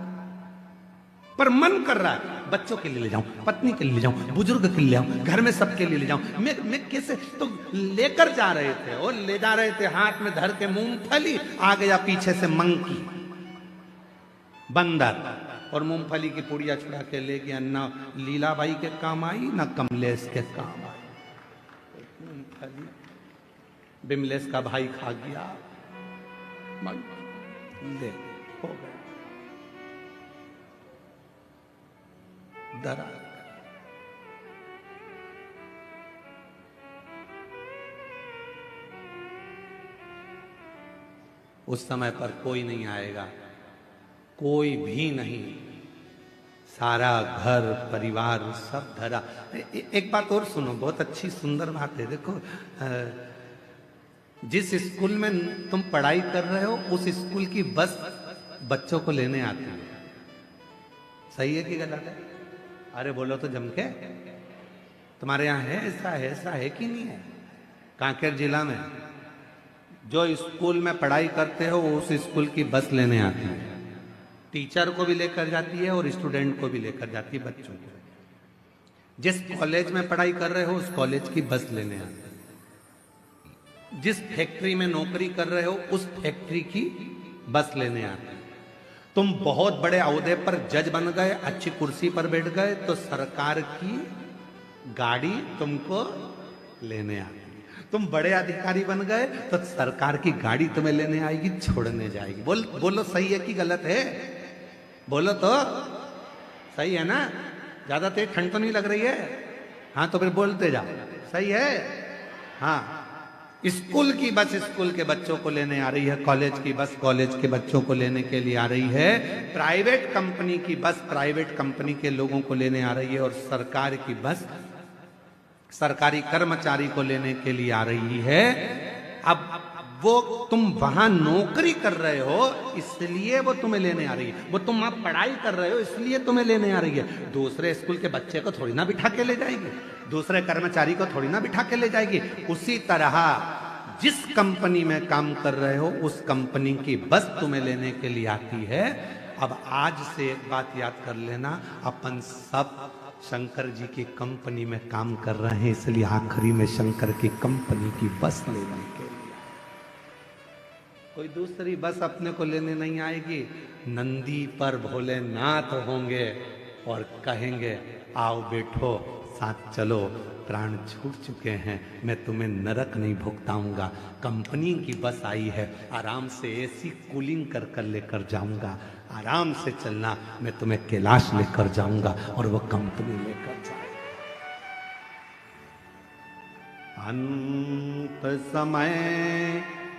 पर मन कर रहा है बच्चों के लिए ले जाऊं, पत्नी के लिए ले जाऊं, बुजुर्ग के लिए ले जाऊं, घर में सबके लिए ले जाऊं। मैं कैसे तो लेकर जा रहे थे, और ले जा रहे थे हाथ में धर के मूंगफली, आ गया पीछे से मंकी, बंदर, और मूंगफली की पुड़िया छुड़ा के ले गया। ना लीलाबाई के काम आई, ना कमलेश के काम आई। मूंगफली बिमलेश का भाई खा गया, ले हो गया डरा। उस समय पर कोई नहीं आएगा, कोई भी नहीं, सारा घर परिवार सब धरा। एक बात और सुनो, बहुत अच्छी सुंदर बात है। देखो, जिस स्कूल में तुम पढ़ाई कर रहे हो उस स्कूल की बस बच्चों को लेने आती है। सही है कि गलत है? अरे बोलो तो जम के। तुम्हारे यहाँ है ऐसा है कि नहीं है? कांकेर जिला में जो स्कूल में पढ़ाई करते हो उस स्कूल की बस लेने आती है। टीचर को भी लेकर जाती है और स्टूडेंट को भी लेकर जाती है, बच्चों को। जिस कॉलेज में पढ़ाई कर रहे हो उस कॉलेज की बस लेने आती है। जिस फैक्ट्री में नौकरी कर रहे हो उस फैक्ट्री की बस लेने आती है। तुम बहुत बड़े ओहदे पर जज बन गए, अच्छी कुर्सी पर बैठ गए, तो सरकार की गाड़ी तुमको लेने आएगी। तुम बड़े अधिकारी बन गए तो सरकार की गाड़ी तुम्हें लेने आएगी, छोड़ने जाएगी। बोलो सही है कि गलत है? बोलो तो सही है ना? ज्यादा तेज ठंड तो नहीं लग रही है? हाँ तो फिर बोलते जाओ, सही है? हाँ, स्कूल की बस स्कूल के बच्चों को लेने आ रही है, कॉलेज की बस कॉलेज के बच्चों को लेने के लिए आ रही है, प्राइवेट कंपनी की बस प्राइवेट कंपनी के लोगों को लेने आ रही है, और सरकार की बस सरकारी कर्मचारी को लेने के लिए आ रही है। अब वो तुम वहां नौकरी कर रहे हो इसलिए वो तुम्हें लेने आ रही है, वो तुम वहां पढ़ाई कर रहे हो इसलिए तुम्हें लेने आ रही है। दूसरे स्कूल के बच्चे को थोड़ी ना बिठा के ले जाएगी, दूसरे कर्मचारी को थोड़ी ना बिठा के ले जाएगी। उसी तरह जिस कंपनी में काम कर रहे हो उस कंपनी की बस तुम्हें लेने के लिए आती है। अब आज से एक बात याद कर लेना, अपन सब शंकर जी की कंपनी में काम कर रहे हैं, इसलिए आखिरी में शंकर की कंपनी की बस लेने के लिए कोई दूसरी बस अपने को लेने नहीं आएगी। नंदी पर भोलेनाथ होंगे और कहेंगे आओ बैठो साथ चलो, प्राण छूट चुके हैं, मैं तुम्हें नरक नहीं भुगताऊंगा। कंपनी की बस आई है, आराम से एसी कूलिंग कर कर लेकर जाऊंगा, आराम से चलना, मैं तुम्हें कैलाश लेकर जाऊंगा और वो कंपनी लेकर जाएगा। अंत समय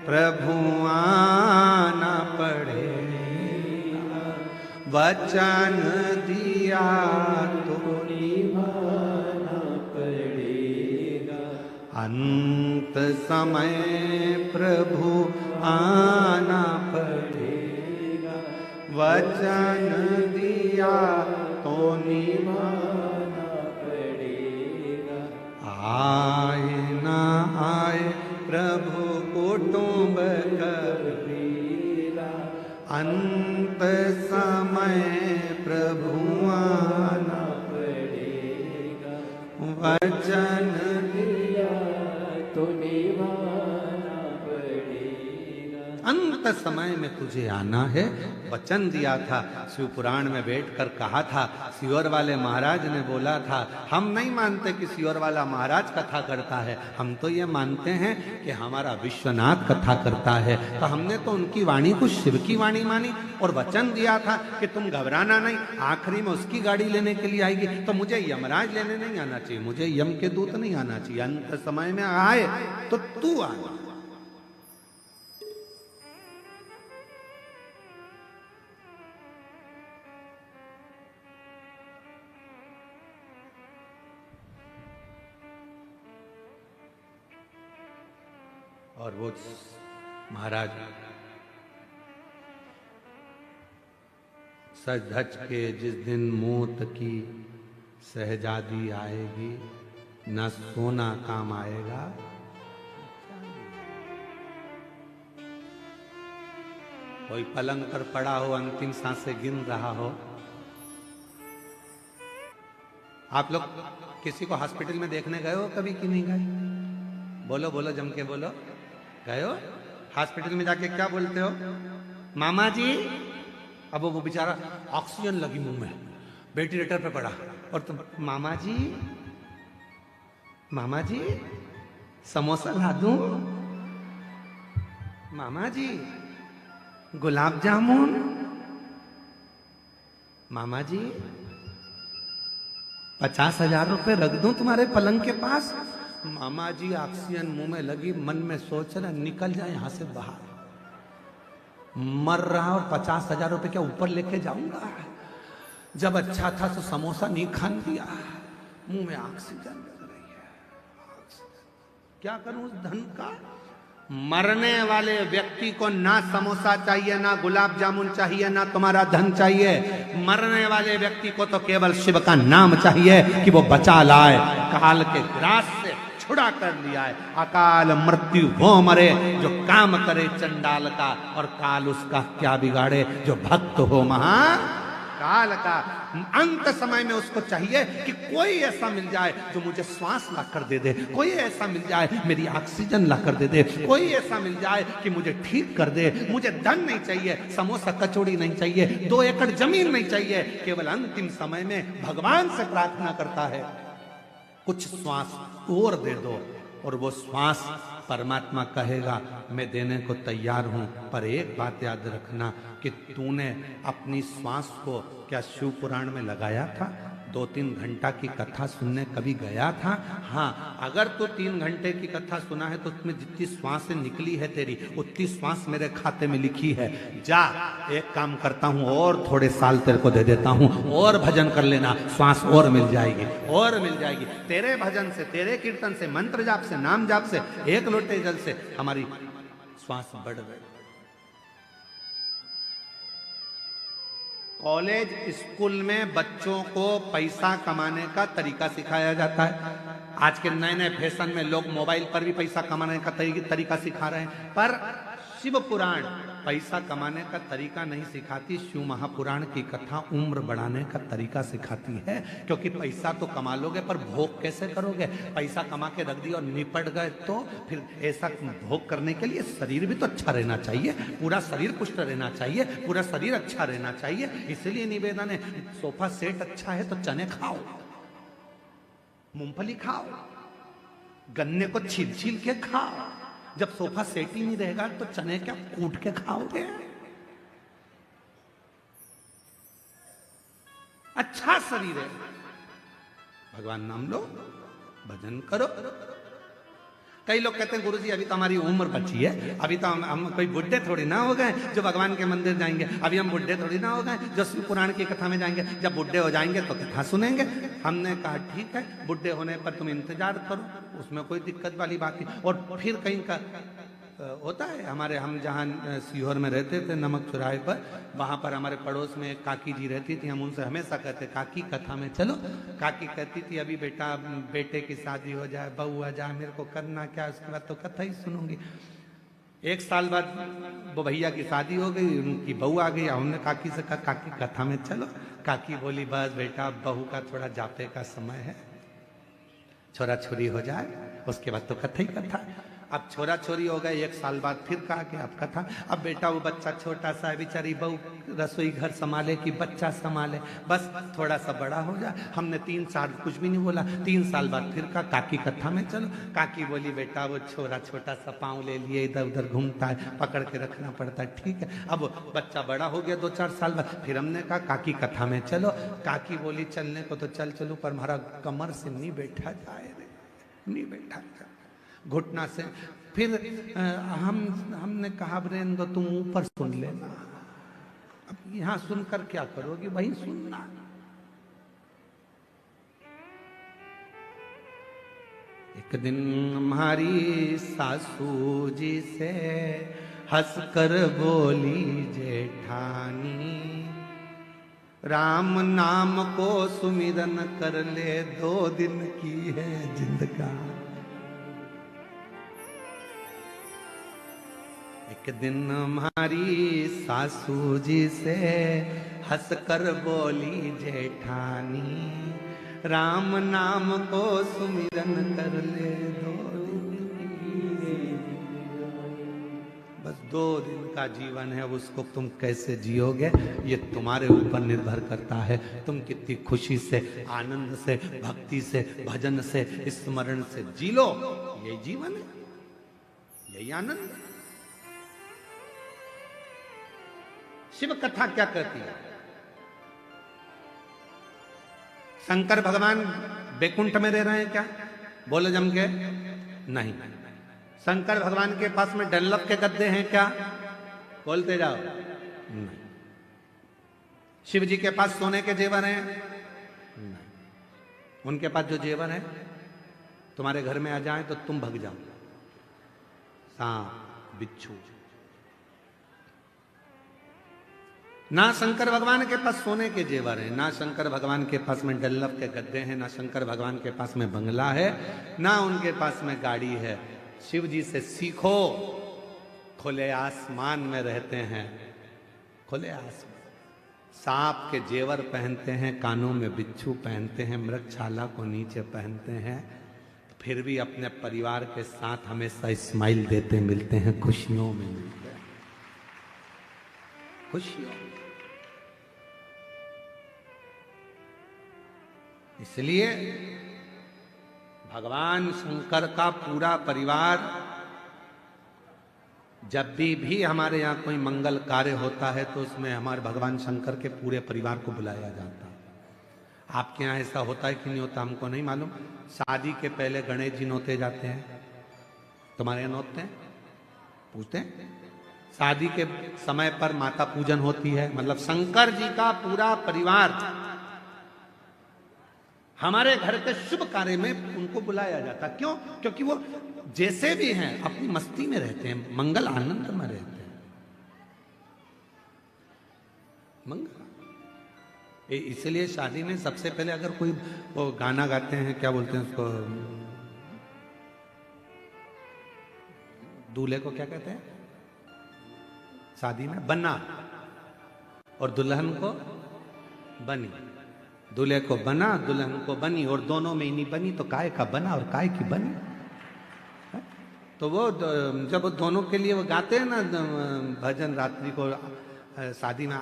प्रभु आना पड़ेगा, वचन दिया तो निभाना पड़ेगा। अंत समय प्रभु आना पड़ेगा, वचन दिया तो निभाना पड़ेगा। आए ना आए प्रभु कुटुंब कबीरा, अंत समय प्रभु आना पड़ेगा, वचन दिया तो निभाना पड़ेगा। अंत समय में तुझे आना है, वचन दिया था। शिव पुराण में बैठकर कहा था, सियोर वाले महाराज ने बोला था, हम नहीं मानते कि सियोर वाला महाराज कथा करता है, हम तो ये मानते हैं कि हमारा विश्वनाथ कथा करता है। तो हमने तो उनकी वाणी को शिव की वाणी मानी और वचन दिया था कि तुम घबराना नहीं, आखिरी में उसकी गाड़ी लेने के लिए आएगी। तो मुझे यमराज लेने नहीं आना चाहिए, मुझे यम के दूत नहीं आना चाहिए। अंत समय में आए तो तू आ। और वो महाराज सज धज के जिस दिन मौत की शहजादी आएगी, न सोना काम आएगा। कोई पलंग पर पड़ा हो, अंतिम सांसें गिन रहा हो। आप लोग किसी को हॉस्पिटल में देखने गए हो कभी कि नहीं गए? बोलो बोलो, जम के बोलो। गए हो? हॉस्पिटल में जाके क्या बोलते हो? मामा जी। अब वो बेचारा ऑक्सीजन लगी मुंह में, वेंटिलेटर पे पड़ा, और तुम मामा जी, मामा जी समोसा ला दूं, मामा जी गुलाब जामुन, मामा जी 50,000 रुपए रख दूं तुम्हारे पलंग के पास। मामा जी ऑक्सीजन मुंह में लगी, मन में सोच रहा निकल जाए यहां से बाहर, मर रहा और 50,000 रुपए क्या ऊपर लेके जाऊंगा? जब अच्छा था तो समोसा नहीं खान दिया, मुंह में ऑक्सीजन लग रही है, क्या करूं उस धन का? मरने वाले व्यक्ति को ना समोसा चाहिए, ना गुलाब जामुन चाहिए, ना तुम्हारा धन चाहिए। मरने वाले व्यक्ति को तो केवल शिव का नाम चाहिए कि वो बचा लाए, काल के ग्रास से छुड़ा कर लिया है। अकाल मृत्यु वो मरे जो काम करे चंडाल का, और काल उसका क्या बिगाड़े जो भक्त हो महाकाल का। अंत समय में उसको चाहिए कि कोई ऐसा मिल जाए जो मुझे श्वास ला कर दे दे, कोई ऐसा मिल जाए मेरी ऑक्सीजन ला कर दे दे, कोई ऐसा मिल जाए कि मुझे ठीक कर दे। मुझे धन नहीं चाहिए, समोसा कचौड़ी नहीं चाहिए, 2 एकड़ जमीन नहीं चाहिए। केवल अंतिम समय में भगवान से प्रार्थना करता है कुछ श्वास और दे दो, और वो श्वास परमात्मा कहेगा मैं देने को तैयार हूं। पर एक बात याद रखना कि तूने अपनी श्वास को क्या शिव पुराण में लगाया था? 2-3 घंटा की कथा सुनने कभी गया था? हाँ, अगर तो 3 घंटे की कथा सुना है तो उसमें जितनी श्वासें निकली है तेरी, उतनी श्वास मेरे खाते में लिखी है। जा, एक काम करता हूं और थोड़े साल तेरे को दे देता हूं, और भजन कर लेना, श्वास और मिल जाएगी, और मिल जाएगी। तेरे भजन से, तेरे कीर्तन से, मंत्र जाप से, नाम जाप से, एक लोटे जल से हमारी श्वास बढ़ गई। कॉलेज स्कूल में बच्चों को पैसा कमाने का तरीका सिखाया जाता है। आज के नए नए फैशन में लोग मोबाइल पर भी पैसा कमाने का तरीका सिखा रहे हैं। पर शिव पुराण पैसा कमाने का तरीका नहीं सिखाती, शिव महापुराण की कथा उम्र बढ़ाने का तरीका सिखाती है। क्योंकि पैसा तो कमा लोगे पर भोग कैसे करोगे? पैसा कमा के रख दिया और निपट गए तो फिर ऐसा भोग करने के लिए शरीर भी तो अच्छा रहना चाहिए, पूरा शरीर पुष्ट रहना चाहिए, पूरा शरीर अच्छा रहना चाहिए। इसलिए निवेदन है, सोफा सेट अच्छा है तो चने खाओ, मूंगफली खाओ, गन्ने को छील छील के खाओ। जब सोफा सेट ही नहीं रहेगा तो चने क्या कूट के खाओगे? अच्छा शरीर है, भगवान नाम लो, भजन करो। कई लोग कहते हैं गुरुजी अभी तो हमारी उम्र बची है, अभी तो हम कोई बुढ़े थोड़ी ना हो गए जो भगवान के मंदिर जाएंगे, अभी हम बुढ़े थोड़ी ना हो गए जो शिव पुराण की कथा में जाएंगे, जब बुढ़े हो जाएंगे तो कथा सुनेंगे। हमने कहा ठीक है, बुढ़े होने पर तुम इंतजार करो, उसमें कोई दिक्कत वाली बात नहीं। और फिर कहीं का होता है, हमारे हम जहाँ सीहोर में रहते थे नमक चौराहे पर, वहाँ पर हमारे पड़ोस में एक काकी जी रहती थी। हम उनसे हमेशा कहते काकी कथा में चलो। काकी कहती थी अभी बेटा बेटे की शादी हो जाए, बहू आ जाए, मेरे को करना क्या, उसके बाद तो कथा ही सुनूंगी। एक साल बाद वो भैया की शादी हो गई, उनकी बहू आ गई। हमने काकी से कहा काकी कथा में चलो। काकी बोली बस बेटा बहू का थोड़ा जापे का समय है, छोरा छोरी हो जाए उसके बाद तो कथा ही कथा। अब छोरा छोरी हो गए, एक साल बाद फिर कहा कि अब कथा। अब बेटा वो बच्चा छोटा सा है, बेचारी बहू रसोई घर संभाले कि बच्चा संभाले, बस थोड़ा सा बड़ा हो जाए। हमने 3 साल कुछ भी नहीं बोला। 3 साल बाद फिर कहा काकी कथा में चलो। काकी बोली बेटा वो छोरा छोटा सा पाँव ले लिए इधर उधर घूमता है, पकड़ के रखना पड़ता है, ठीक है। अब बच्चा बड़ा हो गया 2-4 साल बाद, फिर हमने कहा काकी कथा में चलो। काकी बोली चलने को तो चलो पर हमारा कमर से नहीं बैठा जाए, नहीं बैठा जाए घुटना से। फिर हमने कहा ब्रेन तुम ऊपर सुन लेना, अब यहां सुनकर क्या करोगे, वहीं सुनना। एक दिन हमारी सासू जी से हंसकर बोली जेठानी, राम नाम को सुमिरन कर ले, 2 दिन की है जिंदगानी। एक दिन हमारी सासू जी से हंसकर बोली जेठानी, राम नाम को सुमिरन कर ले, 2 दिन। बस 2 दिन का जीवन है, उसको तुम कैसे जियोगे ये तुम्हारे ऊपर निर्भर करता है। तुम कितनी खुशी से, आनंद से, भक्ति से, भजन से, स्मरण से जी लो, यही जीवन है, यही आनंद है। शिव कथा क्या कहती है? शंकर भगवान बैकुंठ में रह रहे हैं क्या? बोलो जम के नहीं। शंकर भगवान के पास में डनलप के गद्दे हैं क्या? बोलते जाओ नहीं। शिव जी के पास सोने के जेवर हैं? नहीं। उनके पास जो जेवर है तुम्हारे घर में आ जाए तो तुम भग जाओ, सांप बिच्छू। ना शंकर भगवान के पास सोने के जेवर हैं, ना शंकर भगवान के पास में डल्लभ के गद्दे हैं, ना शंकर भगवान के पास में बंगला है, ना उनके पास में गाड़ी है। शिव जी से सीखो, खुले आसमान में रहते हैं, खुले आसमान। सांप के जेवर पहनते हैं, कानों में बिच्छू पहनते हैं, मृगछाला को नीचे पहनते हैं, फिर भी अपने परिवार के साथ हमेशा स्माइल देते मिलते हैं, खुशियों में मिलते हैं, खुशियों। इसलिए भगवान शंकर का पूरा परिवार, जब भी हमारे यहाँ कोई मंगल कार्य होता है तो उसमें हमारे भगवान शंकर के पूरे परिवार को बुलाया जाता है। आपके यहाँ ऐसा होता है कि नहीं होता हमको नहीं मालूम। शादी के पहले गणेश जी नोते जाते हैं, तुम्हारे यहाँ नोतते हैं? पूछते हैं। शादी के समय पर माता पूजन होती है, मतलब शंकर जी का पूरा परिवार हमारे घर के शुभ कार्य में उनको बुलाया जाता। क्यों? क्योंकि वो जैसे भी हैं अपनी मस्ती में रहते हैं, मंगल आनंद में रहते हैं, मंगल। इसलिए शादी में सबसे पहले अगर कोई वो गाना गाते हैं, क्या बोलते हैं उसको, दूल्हे को क्या कहते हैं, शादी में बना और दुल्हन को बनी, दूल्हे को बना दुल्हन को बनी, और दोनों में ही नहीं बनी तो काय का बना और काय की बनी। तो वो जब दोनों के लिए वो गाते हैं ना भजन रात्रि को शादी में,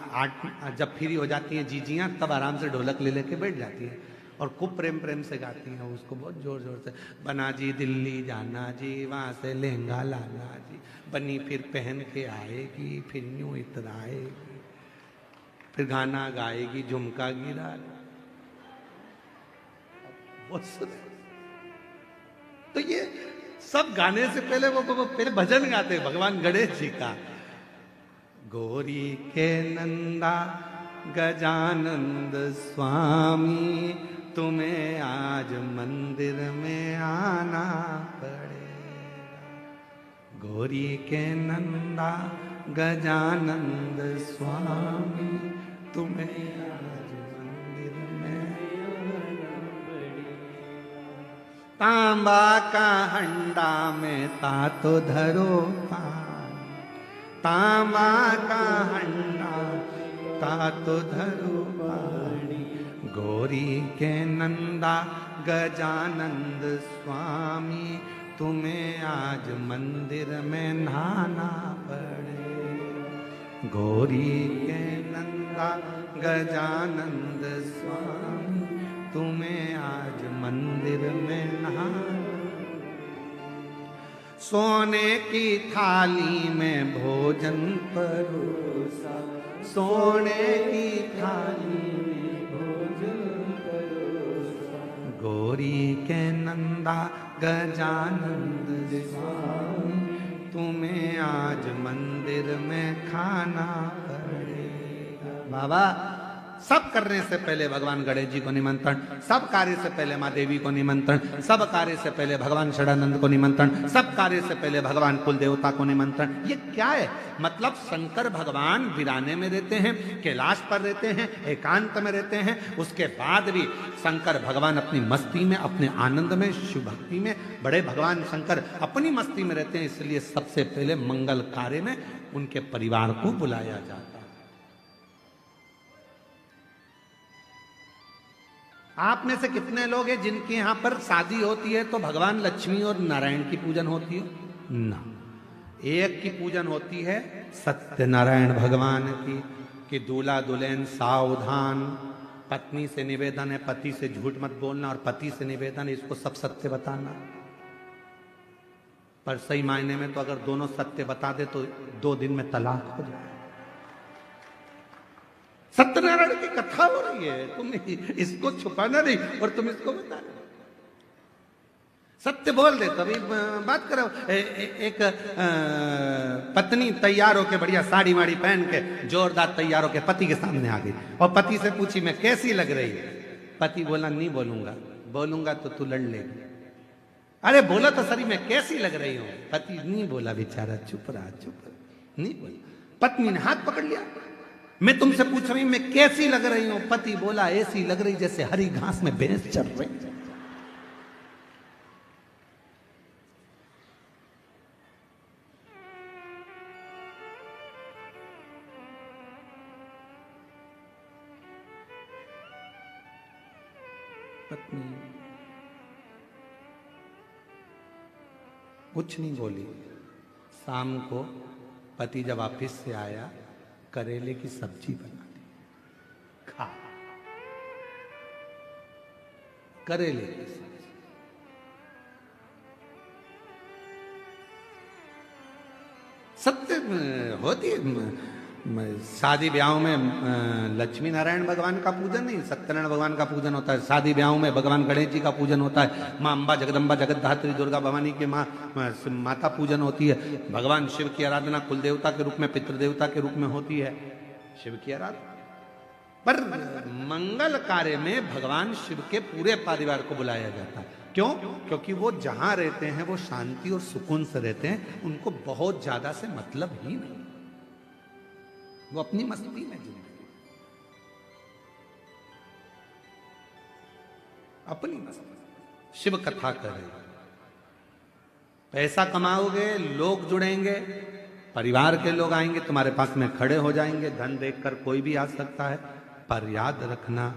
जब फ्री हो जाती हैं जीजियाँ तब आराम से ढोलक ले लेके बैठ जाती हैं और खूब प्रेम प्रेम से गाती हैं उसको बहुत जोर जोर से। बना जी दिल्ली जाना जी, वहाँ से लहंगा लाना जी, बनी फिर पहन के आएगी, फिर यूं इतराएगी, फिर गाना गाएगी, झुमका गिरा। तो ये सब गाने से पहले वो पहले भजन गाते हैं भगवान गणेश जी का। गौरी के नंदा गजानंद स्वामी, तुम्हें आज मंदिर में आना पड़ेगा। गौरी के नंदा गजानंद स्वामी, तुम्हें आज मंदिर में आना पड़ेगा। तांबा का हंडा में तातो धरो पानी, तांबा का हंडा तातो धरो पानी। गौरी के नंदा गजानंद स्वामी, तुम्हें आज मंदिर में नहाना पड़ेगा। गौरी के नंदा गजानंद स्वामी, तुम्हें आज मंदिर में नहाना। सोने की थाली में भोजन परोसा, सोने की थाली में भोजन परोसा। गौरी के नंदा गजानंद स्वामी, तुम्हें आज मंदिर में खाना पड़ेगा। बाबा सब करने से पहले भगवान गणेश जी को निमंत्रण, सब कार्य से पहले माँ देवी को निमंत्रण, सब कार्य से पहले भगवान षडानंद को निमंत्रण, सब कार्य से पहले भगवान कुल देवता को निमंत्रण। ये क्या है? मतलब शंकर भगवान वीराने में रहते हैं, कैलाश पर रहते हैं, एकांत में रहते हैं, उसके बाद भी शंकर भगवान अपनी मस्ती में, अपने आनंद में, शिव भक्ति में, बड़े भगवान शंकर अपनी मस्ती में रहते हैं। इसलिए सबसे पहले मंगल कार्य में उनके परिवार को बुलाया जाता है। आप में से कितने लोग हैं जिनके यहां पर शादी होती है तो भगवान लक्ष्मी और नारायण की पूजन होती है? ना, एक की पूजन होती है सत्यनारायण भगवान की, कि दूल्हा दुल्हन सावधान, पत्नी से निवेदन है पति से झूठ मत बोलना, और पति से निवेदन है इसको सब सत्य बताना। पर सही मायने में तो अगर दोनों सत्य बता दे तो 2 दिन में तलाक हो जाए। सत्यनारायण की कथा हो रही है, तुम इसको छुपाना नहीं और तुम इसको बता रहे। सत्य बोल दे तभी बात करो। एक पत्नी तैयार होके बढ़िया साड़ी वाड़ी पहन के जोरदार तैयार होके पति के सामने आ गई और पति से पूछी मैं कैसी लग रही है? पति बोला नहीं बोलूंगा, बोलूंगा तो तू लड़ लेगी। अरे बोला तो सरी मैं कैसी लग रही हूं? पति नहीं बोला, बेचारा चुप रहा, नहीं बोला। पत्नी ने हाथ पकड़ लिया, मैं तुमसे पूछ रही हूं मैं कैसी लग रही हूं? पति बोला ऐसी लग रही जैसे हरी घास में भैंस चल रही। पत्नी कुछ नहीं बोली। शाम को पति जब ऑफिस से आया, करेले की सब्जी बना दी, खा। करेले की सब्जी सत्य होती है। शादी ब्याह में लक्ष्मी नारायण भगवान का पूजन नहीं, सत्यनारायण भगवान का पूजन होता है। शादी ब्याह में भगवान गणेश जी का पूजन होता है। माँ अम्बा जगदम्बा जगतधात्री दुर्गा भवानी की माता पूजन होती है। भगवान शिव की आराधना कुल देवता के रूप में, पितृदेवता के रूप में होती है, शिव की आराधना। पर मंगल कार्य में भगवान शिव के पूरे परिवार को बुलाया जाता है। क्यों? क्योंकि वो जहां रहते हैं वो शांति और सुकून से रहते हैं, उनको बहुत ज्यादा से मतलब ही नहीं, वो अपनी मस्ती में जिंदगी, अपनी मस्ती। शिव कथा करें, पैसा कमाओगे, लोग जुड़ेंगे, परिवार के लोग आएंगे, तुम्हारे पास में खड़े हो जाएंगे, धन देखकर कोई भी आ सकता है, पर याद रखना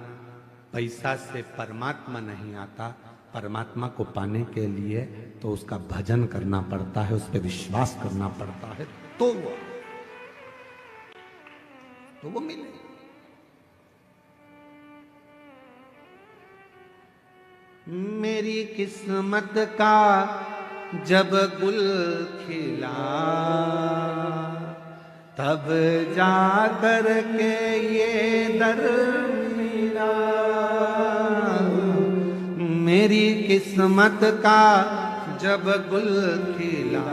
पैसा से परमात्मा नहीं आता। परमात्मा को पाने के लिए तो उसका भजन करना पड़ता है, उस पर विश्वास करना पड़ता है, तो वो मिले। मेरी किस्मत का जब गुल खिला, तब जा कर के ये दर मिला। मेरी किस्मत का जब गुल खिला,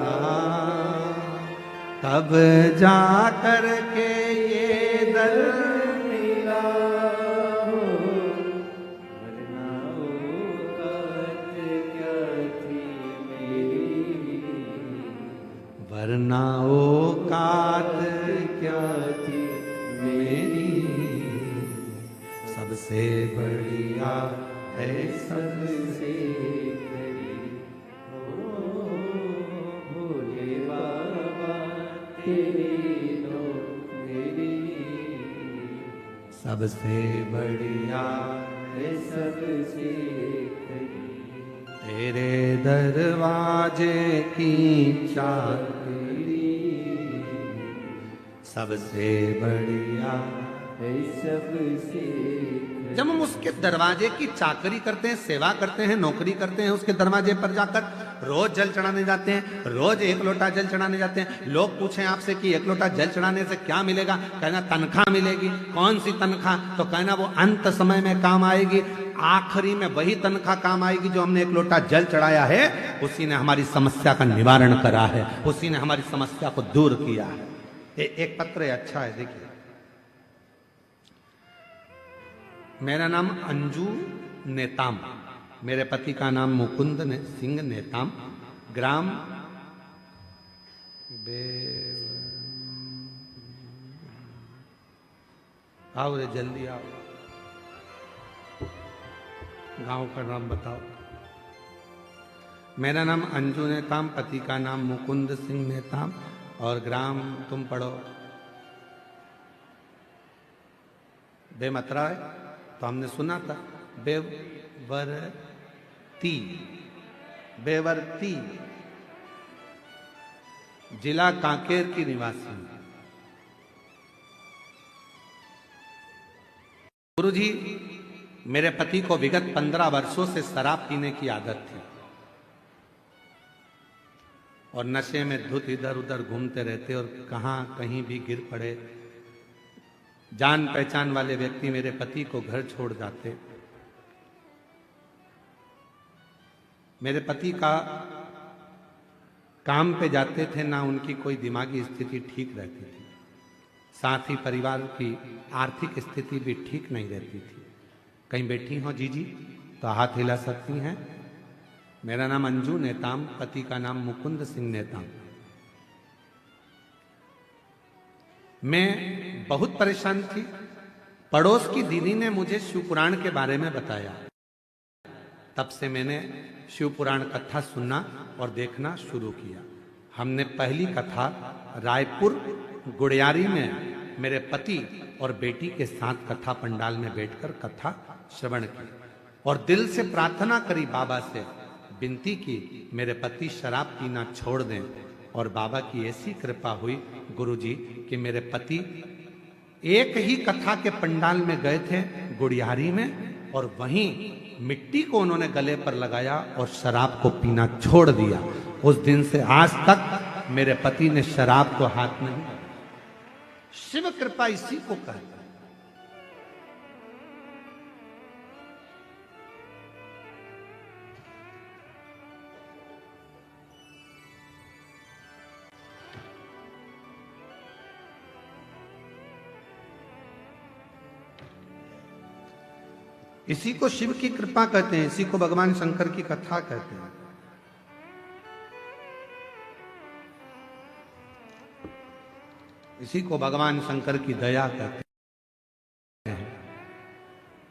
तब जा कर के ये दर मिला। वरना औकात क्या थी मेरी, सबसे बढ़िया है सबसे करीब। ओ भोले बाबा तेरी तो मेरी, सबसे बढ़िया है सबसे करीब। तेरे दरवाजे की चाकरी, सबसे बढ़िया है सबसे। जब हम उसके दरवाजे की चाकरी करते हैं, सेवा करते हैं, नौकरी करते हैं, उसके दरवाजे पर जाकर रोज जल चढ़ाने जाते हैं, रोज एक लोटा जल चढ़ाने जाते हैं। लोग पूछें आपसे कि एक लोटा जल चढ़ाने से क्या मिलेगा, कहना तनख्वाह मिलेगी। कौन सी तनख्वाह? तो कहना वो अंत समय में काम आएगी, आखिरी में वही तनख्वाह काम आएगी जो हमने एक लोटा जल चढ़ाया है, उसी ने हमारी समस्या का निवारण करा है, उसी ने हमारी समस्या को दूर किया है। एक पत्र है, अच्छा है, देखिए। मेरा नाम अंजू नेताम, मेरे पति का नाम मुकुंद सिंह नेताम, ग्राम आओ रे जल्दी आओ, गांव का नाम बताओ। मेरा नाम अंजू नेताम, पति का नाम मुकुंद सिंह नेताम, और ग्राम तुम पढ़ो बेमतरा है, तो हमने सुना था बेवरती, बेवरती जिला कांकेर की निवासी। गुरुजी, मेरे पति को विगत 15 वर्षों से शराब पीने की आदत थी और नशे में धुत इधर उधर घूमते रहते और कहां कहीं भी गिर पड़े। जान पहचान वाले व्यक्ति मेरे पति को घर छोड़ जाते। मेरे पति का काम पे जाते थे ना, उनकी कोई दिमागी स्थिति ठीक रहती थी, साथ ही परिवार की आर्थिक स्थिति भी ठीक नहीं रहती थी। कहीं बैठी हो जीजी तो हाथ हिला सकती हैं। मेरा नाम अंजू नेताम, पति का नाम मुकुंद सिंह नेताम। मैं बहुत परेशान थी। पड़ोस की दीदी ने मुझे शिव पुराण के बारे में बताया, तब से मैंने शिव पुराण कथा सुनना और देखना शुरू किया। हमने पहली कथा रायपुर गुड़ियारी में मेरे पति और बेटी के साथ कथा पंडाल में बैठकर कथा श्रवण की और दिल से प्रार्थना करी, बाबा से विनती की मेरे पति शराब पीना छोड़ दें। और बाबा की ऐसी कृपा हुई गुरुजी कि मेरे पति एक ही कथा के पंडाल में गए थे गुड़ियारी में, और वहीं मिट्टी को उन्होंने गले पर लगाया और शराब को पीना छोड़ दिया। उस दिन से आज तक मेरे पति ने शराब को हाथ नहीं। शिव कृपा इसी को कहते हैं। इसी को शिव की कृपा कहते हैं, इसी को भगवान शंकर की कथा कहते हैं। इसी को भगवान शंकर की दया कहते हैं।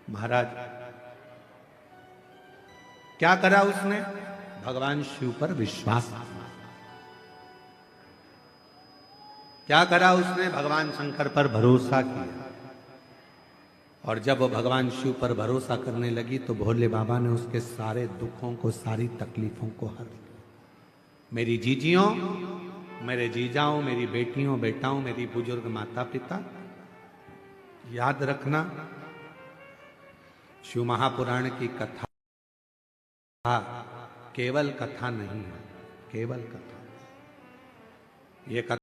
महाराज क्या करा उसने? भगवान शिव पर विश्वास किया। क्या करा उसने? भगवान शंकर पर भरोसा किया, और जब वो भगवान शिव पर भरोसा करने लगी तो भोले बाबा ने उसके सारे दुखों को, सारी तकलीफों को हर लिया। मेरी जीजियों, मेरे जीजाओं, मेरी बेटियों बेटाओं, मेरी बुजुर्ग माता पिता, याद रखना, शिव महापुराण की कथा केवल कथा नहीं है, केवल कथा, ये कथा